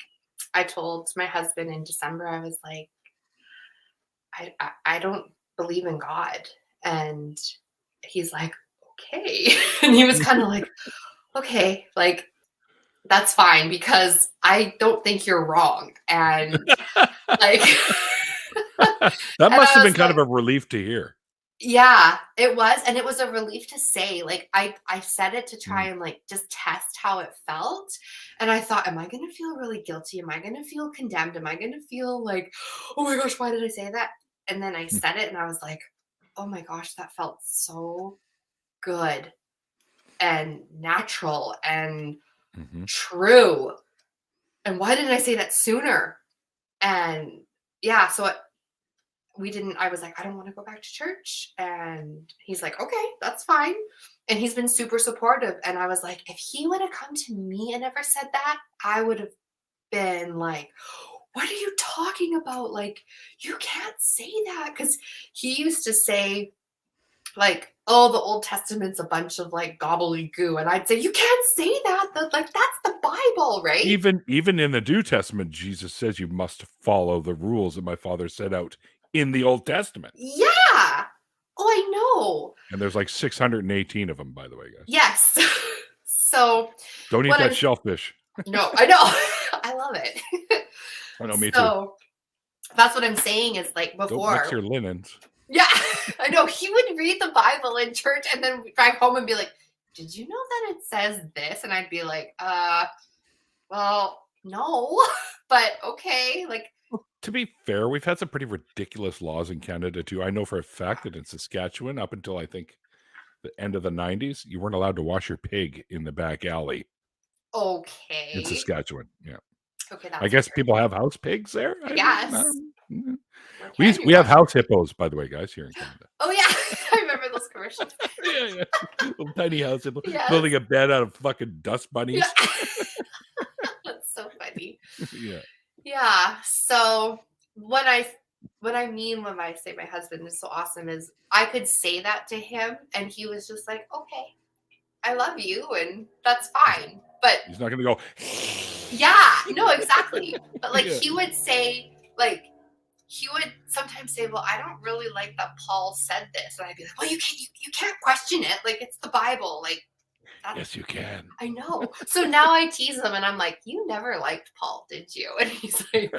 I told my husband in December, I was like, I don't believe in God. And he's like, okay. And he was kind of like, okay, like, that's fine because I don't think you're wrong. And like, That and must I have been was kind like, of a relief to hear. yeah, it was. And it was a relief to say, like, I said it to try and like just test how it felt. And I thought, am I going to feel really guilty? Am I going to feel condemned? Am I going to feel like, oh my gosh, why did I say that? And then I said it and I was like, oh my gosh, that felt so good and natural and true. And why didn't I say that sooner? And yeah, so I was like, I don't want to go back to church. And he's like, okay, that's fine. And he's been super supportive. And I was like, if he would have come to me and never said that, I would have been like, what are you talking about? Like, you can't say that. Because he used to say, like, oh, the Old Testament's a bunch of like gobbledygoo. And I'd say, you can't say that. Like, that's the Bible, right? Even in the New Testament, Jesus says you must follow the rules that my Father set out in the Old Testament. Yeah. Oh, I know. And there's like 618 of them, by the way, guys. Yes. So don't eat that shellfish. No, I know. I love it. I know, me too. That's what I'm saying is like before. Don't mix your linens. Yeah, I know. He would read the Bible in church and then drive home and be like, did you know that it says this? And I'd be like, well, no, but okay. Like, to be fair, we've had some pretty ridiculous laws in Canada too. I know for a fact that in Saskatchewan, up until I think the end of the 90s, you weren't allowed to wash your pig in the back alley. Okay. In Saskatchewan, yeah. Okay, I guess people have house pigs there. Yes. We have house hippos, by the way, guys, here in Canada. Oh yeah, I remember those commercials. Yeah. Little tiny house hippo building a bed out of fucking dust bunnies. Yeah. That's so funny. Yeah. Yeah. So what I mean when I say my husband is so awesome is I could say that to him and he was just like, okay, I love you and that's fine. But he's not going to go. Yeah, no, exactly. But like he would say, like, he would sometimes say, well, I don't really like that Paul said this. And I'd be like, well, you can't question it. Like, it's the Bible. Like, yes, you can. I know. So now I tease him and I'm like, you never liked Paul, did you? And he's like,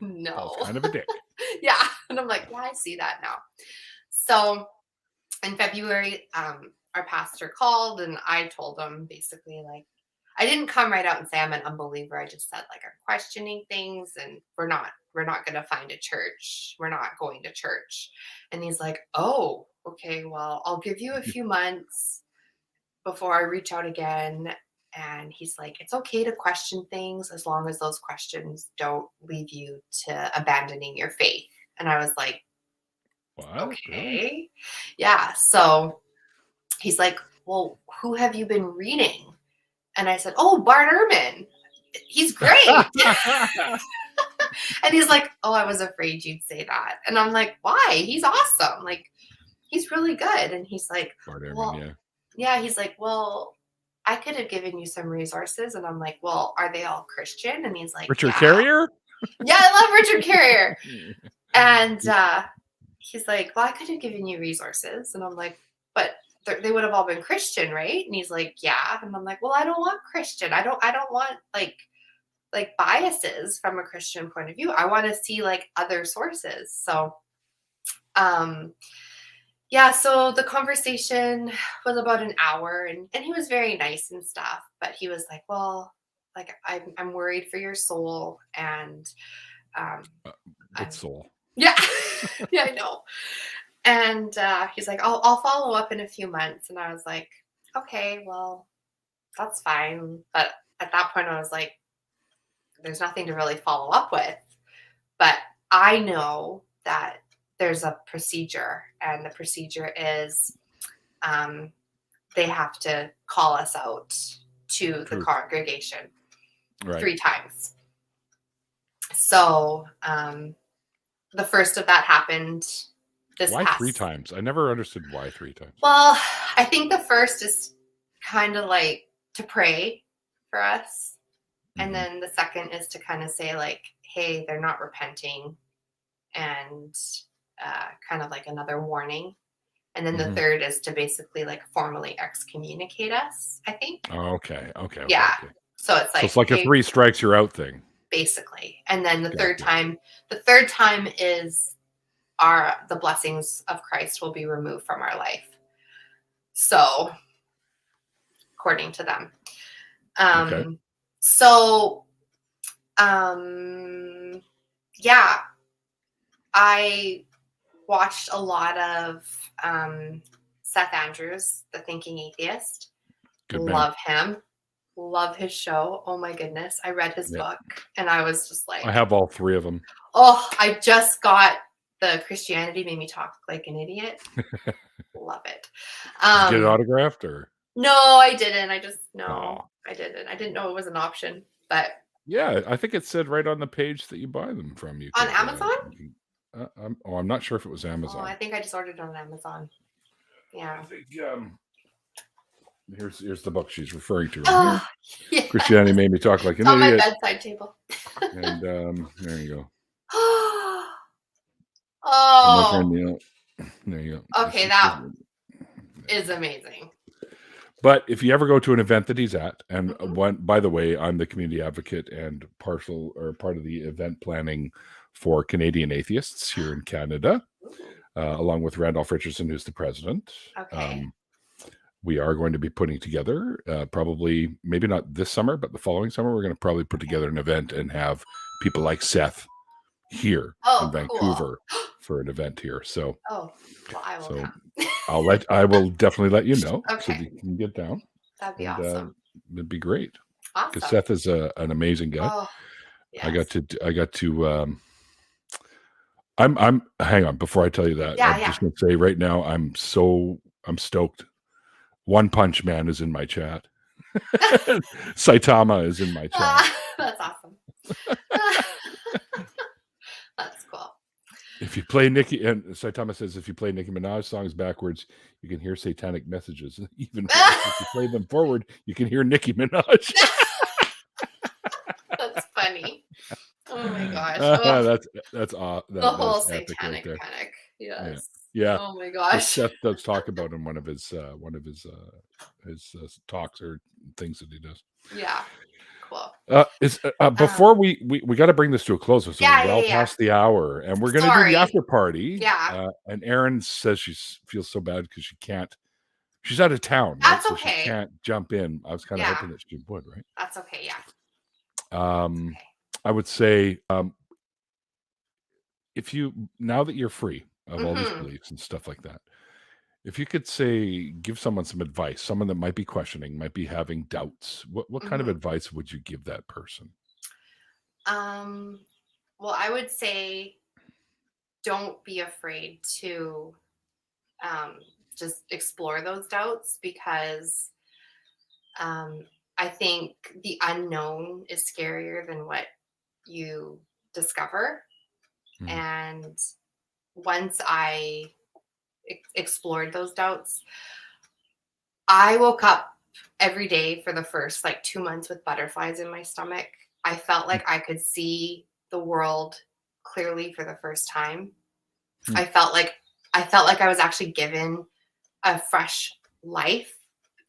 no. Paul's kind of a dick. Yeah. And I'm like, yeah, I see that now. So in February, our pastor called and I told him basically like, I didn't come right out and say I'm an unbeliever. I just said like I'm questioning things and we're not going to find a church. We're not going to church. And he's like, oh, okay, well, I'll give you a few months before I reach out again. And he's like, it's okay to question things as long as those questions don't lead you to abandoning your faith. And I was like, what? Okay. Yeah. So he's like, well, who have you been reading? And I said, oh, Bart Ehrman. He's great. And he's like, oh, I was afraid you'd say that. And I'm like, why? He's awesome. Like, he's really good. And he's like, Bart Ehrman, well, yeah. He's like, well, I could have given you some resources. And I'm like, well, are they all Christian? And he's like, Richard Carrier? Yeah, I love Richard Carrier. And he's like, well, I could have given you resources. And I'm like, but they would have all been Christian, right? And he's like, yeah. And I'm like, well, I don't want Christian. I don't want like biases from a Christian point of view. I want to see like other sources. So, yeah, so the conversation was about an hour, and he was very nice and stuff, but he was like, well, like I'm worried for your soul, and Good soul. yeah, yeah, I know. And he's like, I'll follow up in a few months. And I was like, okay, well, that's fine. But at that point, I was like, there's nothing to really follow up with. But I know that there's a procedure, and the procedure is they have to call us out to the congregation 3 times. So the first of that happened Why 3 times? I never understood why 3 times. Well, I think the first is kind of like to pray for us. And then the second is to kind of say like, hey, they're not repenting, and kind of like another warning. And then the third is to basically like formally excommunicate us, I think. Oh, okay. Yeah. Okay. So it's like, so it's like a 3 strikes you're out thing. Basically. And then the third time is the blessings of Christ will be removed from our life. So according to them. Okay. So yeah, I watched a lot of Seth Andrews, the Thinking Atheist. Good man. Love him. Love his show. Oh my goodness. I read his book, and I was just like, I have all 3 of them. Oh, I just got the Christianity Made Me Talk Like an Idiot. Love it. Did you get it autographed or? No, I didn't. I didn't. I didn't know it was an option, but yeah, I think it said right on the page that you buy them from. You on could, Amazon. I'm not sure if it was Amazon. Oh, I think I just ordered it on Amazon. Yeah. I think, here's the book she's referring to. Oh, yeah. Christianity Made Me Talk Like an Idiot. On my bedside table. And there you go. Oh. There you go. Okay, that is amazing. But if you ever go to an event that he's at, and by the way, I'm the community advocate and part of the event planning for Canadian Atheists here in Canada, along with Randolf Richardson, who's the president. Okay. We are going to be putting together, probably, maybe not this summer, but the following summer, we're going to probably put together an event and have people like Seth here in Vancouver for an event here. So, well, I will come. I will definitely let you know Okay. so you can get down. That'd be awesome. It'd be great. Awesome. Because Seth is an amazing guy. Oh, yes. I got to. I'm. Hang on, before I tell you that, I'm just going to say right now, I'm stoked. One Punch Man is in my chat. Saitama is in my chat. That's awesome. That's cool. If you play Nicki, and Saitama says, if you play Nicki Minaj songs backwards, you can hear satanic messages. Even if you play them forward, you can hear Nicki Minaj. That's funny. Oh my gosh. That's the whole that's satanic right panic. Yes. Yeah. Oh my gosh. Seth does talk about in one of his talks or things that he does. Yeah. Cool. Before we got to bring this to a close. So we're well past the hour, and we're going to do the after party. Yeah. And Erin says she feels so bad because she can't. She's out of town. That's right? okay. So she can't jump in. I was kind of hoping that she would. Right. That's okay. Yeah. Okay. I would say, if you, now that you're free of all these beliefs and stuff like that, if you could give someone some advice, someone that might be questioning, might be having doubts, what kind of advice would you give that person? Well, I would say don't be afraid to just explore those doubts, because I think the unknown is scarier than what you discover. And once I explored those doubts, I woke up every day for the first 2 months with butterflies in my stomach. I felt like I could see the world clearly for the first time. Hmm. I felt like I was actually given a fresh life.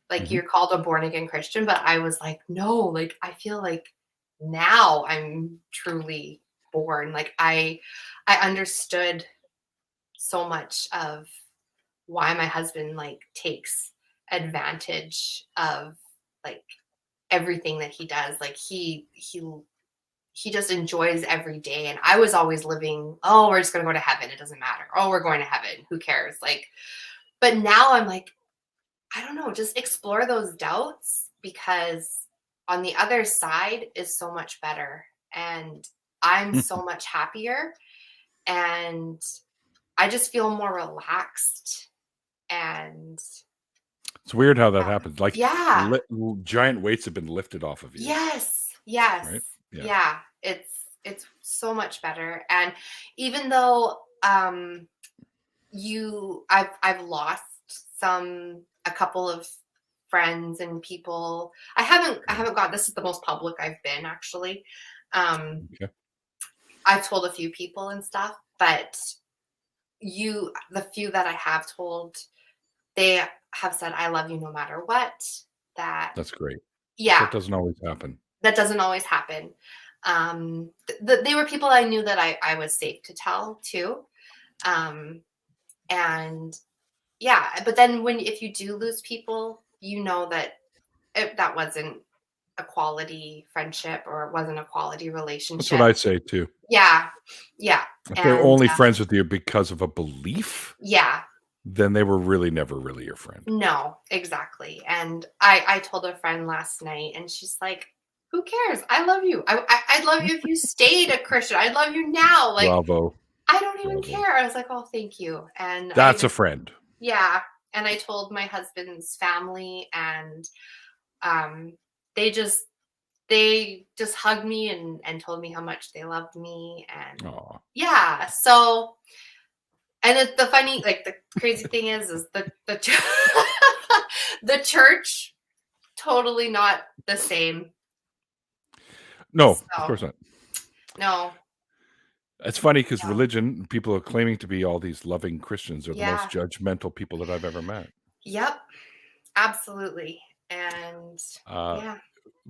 Like Mhm. you're called a born again Christian, but I was like, no, like I feel like now I'm truly born. Like I understood so much of why my husband like takes advantage of like everything that he does. Like he just enjoys every day. And I was always living, oh, we're just gonna go to heaven. It doesn't matter. Oh, we're going to heaven. Who cares? Like, but now I'm like, I don't know, just explore those doubts, because on the other side is so much better. And I'm so much happier. And I just feel more relaxed. And It's weird how that happens. Like yeah. giant weights have been lifted off of you. Yes. Right? Yeah. It's so much better. And even though I've lost a couple of friends and people. I haven't got, this is the most public I've been actually. Okay. I've told a few people and stuff, but the few that I have told, they have said, I love you no matter what. That's great. Yeah. That doesn't always happen. That doesn't always happen. They were people I knew that I was safe to tell too. And yeah, but then if you do lose people, you know that that wasn't a quality friendship, or it wasn't a quality relationship. That's what I'd say too. Yeah. If they're only friends with you because of a belief, yeah, then they were really never really your friend. No, exactly. And I told a friend last night, and she's like, who cares? I love you. I'd love you if you stayed a Christian. I'd love you now. Like, Bravo. I don't even care. I was like, oh, thank you. And that's a friend. Yeah. And I told my husband's family, and they just hugged me and told me how much they loved me. And Aww. yeah. So, and the funny, like the crazy thing is the the church, totally not the same. No, of course not. No. It's funny because religion, people are claiming to be all these loving Christians, are the most judgmental people that I've ever met. Yep, absolutely. And yeah.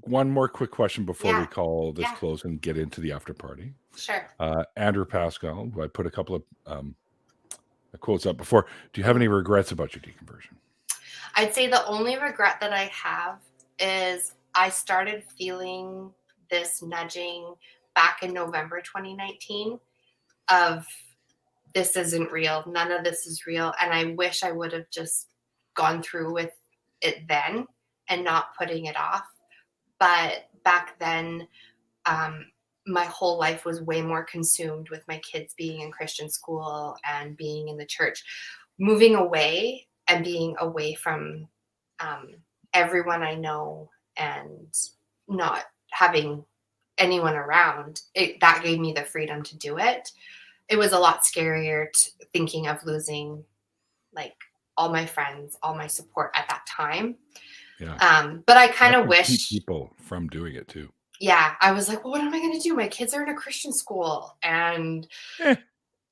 One more quick question before we call this close and get into the after party. Sure. Andrew Pascal, who I put a couple of quotes up before. Do you have any regrets about your deconversion? I'd say the only regret that I have is I started feeling this nudging back in November 2019 of, this isn't real. None of this is real. And I wish I would have just gone through with it then and not putting it off. But back then, my whole life was way more consumed with my kids being in Christian school and being in the church. Moving away and being away from everyone I know and not having anyone around, that gave me the freedom to do it. It was a lot scarier thinking of losing like all my friends, all my support at that time. Yeah. But I kind of wish keep people from doing it too. Yeah. I was like, well, what am I going to do? My kids are in a Christian school, and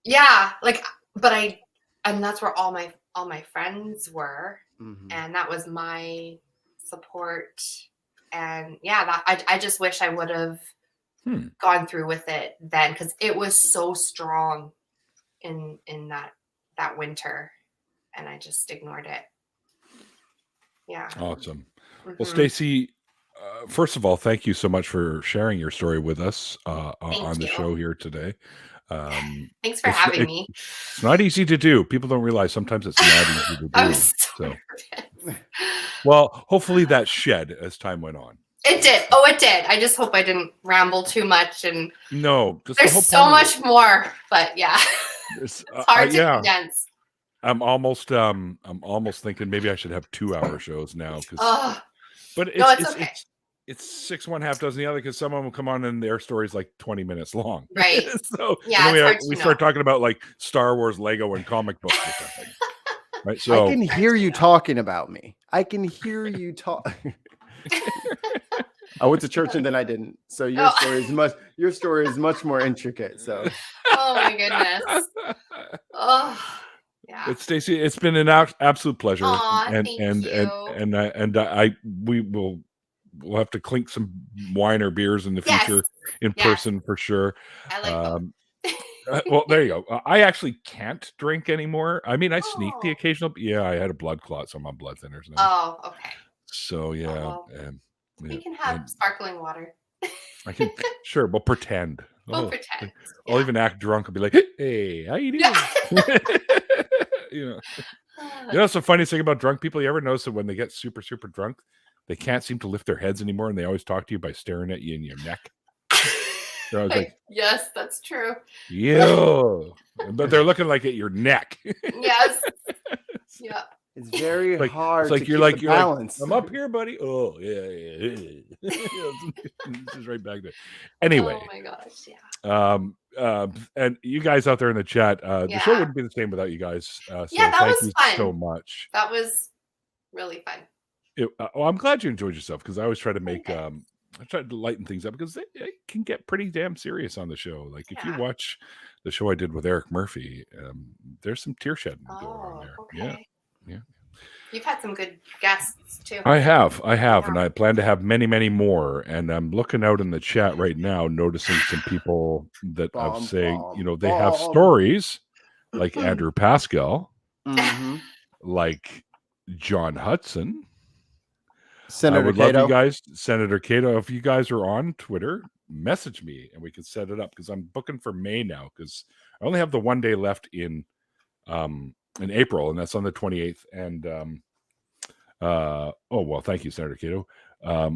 yeah, like, and that's where all my friends were. Mm-hmm. And that was my support. And yeah, I just wish I would have gone through with it then, because it was so strong in that winter, and I just ignored it. Yeah. Awesome. Mm-hmm. Well, Stacie, first of all, thank you so much for sharing your story with us on the show here today. Thanks for having me. It's not easy to do. People don't realize sometimes it's not easy to do. I was so well, hopefully that shed as time went on. It did. Oh, it did. I just hope I didn't ramble too much. And no, there's so much more. But yeah, it's hard to condense. I'm almost thinking maybe I should have 2-hour shows now. But it's 6 one, half dozen the other, because some of them come on and their story's like 20 minutes long. Right. So yeah, we start talking about like Star Wars, Lego, and comic books or something. Right. So I can hear you talking about me. I can hear you talk. I went to church and then I didn't. So your Oh. story is much more intricate. So Oh my goodness. Oh, yeah. But Stacie, it's been an absolute pleasure. Aw, and thank and, you. we'll have to clink some wine or beers in the Yes. future in Yes. person for sure. I like them. Well, there you go. I actually can't drink anymore. I mean, I sneak the Oh. occasional. Yeah, I had a blood clot, so I'm on blood thinners now. Oh, okay. So yeah, well, yeah, You can have sparkling water. I can sure. We'll pretend. We'll pretend. I'll even act drunk and be like, "Hey, how you doing?" you know. You know, what's the funniest thing about drunk people? You ever notice that when they get super, super drunk, they can't seem to lift their heads anymore, and they always talk to you by staring at you in your neck. They're always like, yes, that's true. yeah, but they're looking like at your neck. Yes. Yeah. it's very Like, hard. it's like to you're keep like the you're balance. like, I'm up here, buddy. Oh yeah. Just right back there. Anyway, Oh my gosh. Yeah. and you guys out there in the chat, the show wouldn't be the same without you guys. So Yeah, that thank was you fun. so much. That was really fun. I'm glad you enjoyed yourself, because I always try to make Okay. I tried to lighten things up, because it can get pretty damn serious on the show. Like if you Yeah. watch the show I did with Eric Murphy, there's some tear shedding going on there. Okay. Yeah. You've had some good guests too. I have, Yeah. and I plan to have many, many more. And I'm looking out in the chat right now, noticing some people that I'm saying, they have stories, like Andrew Pascal, Mhm. like John Hudson. Senator I would Cato. love you guys, Senator Cato, if you guys are on Twitter, message me and we can set it up, because I'm booking for May now, because I only have the one day left in April, and that's on the 28th. And oh well, thank you, Senator Cato.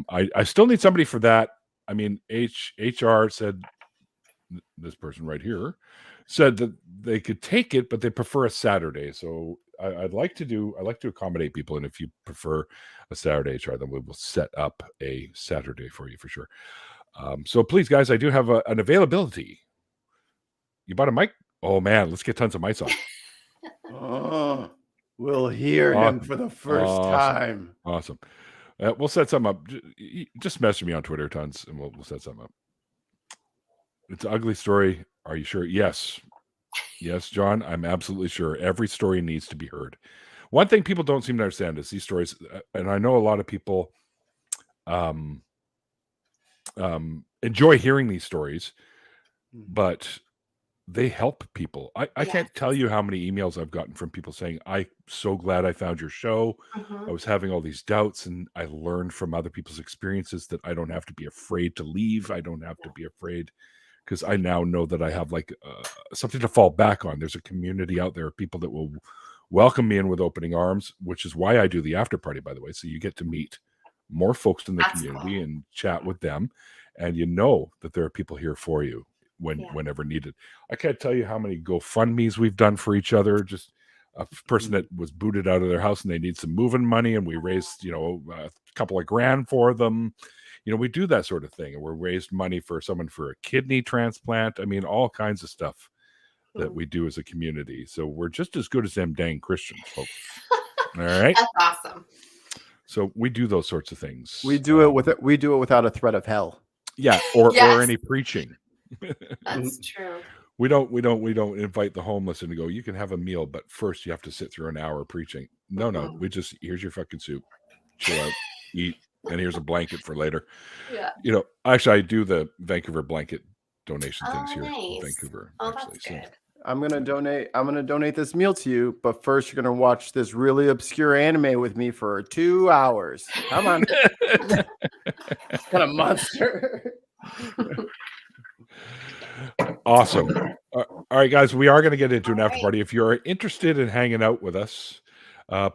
I still need somebody for that. I mean, HR said, this person right here said that they could take it, but they prefer a Saturday. So I like to accommodate people, and if you prefer a Saturday HR, then we will set up a Saturday for you for sure. So please, guys, I do have an availability. You bought a mic? Oh man, let's get tons of mics on. Oh, we'll hear him for the first time. Awesome. We'll set something up. Just message me on Twitter, tons, and we'll set something up. It's an ugly story. Are you sure? Yes, John, I'm absolutely sure. Every story needs to be heard. One thing people don't seem to understand is these stories, and I know a lot of people enjoy hearing these stories, but they help people. I can't tell you how many emails I've gotten from people saying, I'm so glad I found your show. I was having all these doubts, and I learned from other people's experiences that I don't have to be afraid to leave. I don't have to be afraid, because I now know that I have something to fall back on. There's a community out there of people that will welcome me in with opening arms, which is why I do the after party, by the way. So you get to meet more folks in the community and chat with them, and you know that there are people here for you whenever needed. I can't tell you how many GoFundMes we've done for each other. Just a person that was booted out of their house and they need some moving money, and we raised a couple of grand for them. We do that sort of thing, and we raised money for someone for a kidney transplant. I mean, all kinds of stuff that we do as a community. So we're just as good as them dang Christians, folks. All right, that's awesome. So we do those sorts of things. We do it without a threat of hell. Yeah, or any preaching. That's true. We don't invite the homeless in to go, you can have a meal, but first you have to sit through an hour preaching. No, we just, here's your fucking soup, chill out, eat, and here's a blanket for later. Yeah. Actually, I do the Vancouver blanket donation things here in Nice. Vancouver. That's actually. good. I'm gonna donate this meal to you, but first you're gonna watch this really obscure anime with me for 2 hours. Come on. Kind of monster. Awesome. All right, guys, we are going to get into an after party. If you're interested in hanging out with us,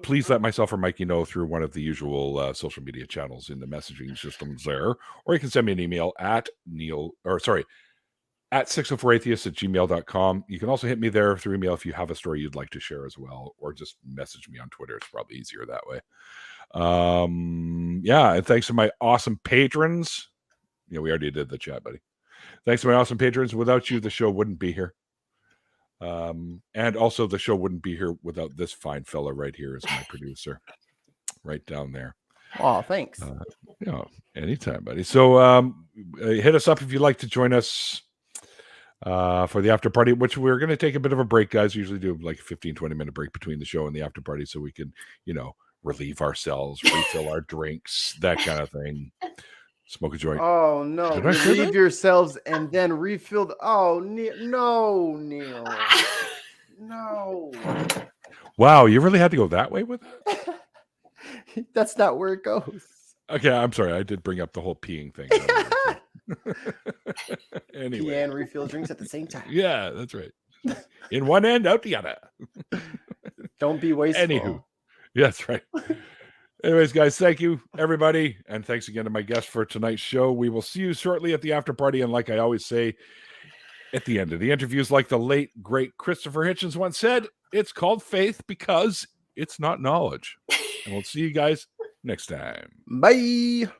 please let myself or Mikey know through one of the usual social media channels in the messaging systems there, or you can send me an email at 604atheist@gmail.com. You can also hit me there through email if you have a story you'd like to share as well, or just message me on Twitter. It's probably easier that way. And thanks to my awesome patrons. We already did the chat, buddy. Thanks to my awesome patrons. Without you, the show wouldn't be here. And also the show wouldn't be here without this fine fella right here as my producer, right down there. Oh, thanks. Anytime, buddy. So hit us up if you'd like to join us for the after party, which we're going to take a bit of a break, guys. We usually do like a 15-20 minute break between the show and the after party so we can, relieve ourselves, refill our drinks, that kind of thing. Smoke a joint. Oh no! Did I say Relieve that? yourselves and then refill. No, Neil. No. Wow, you really had to go that way with that? That's not where it goes. Okay, I'm sorry. I did bring up the whole peeing thing. Anyway. Pee and refill drinks at the same time. Yeah, that's right. In one end, out the other. Don't be wasteful. Anywho. Yeah, that's right. Anyways, guys, thank you, everybody. And thanks again to my guest for tonight's show. We will see you shortly at the after party. And like I always say, at the end of the interviews, like the late, great Christopher Hitchens once said, it's called faith because it's not knowledge. And we'll see you guys next time. Bye.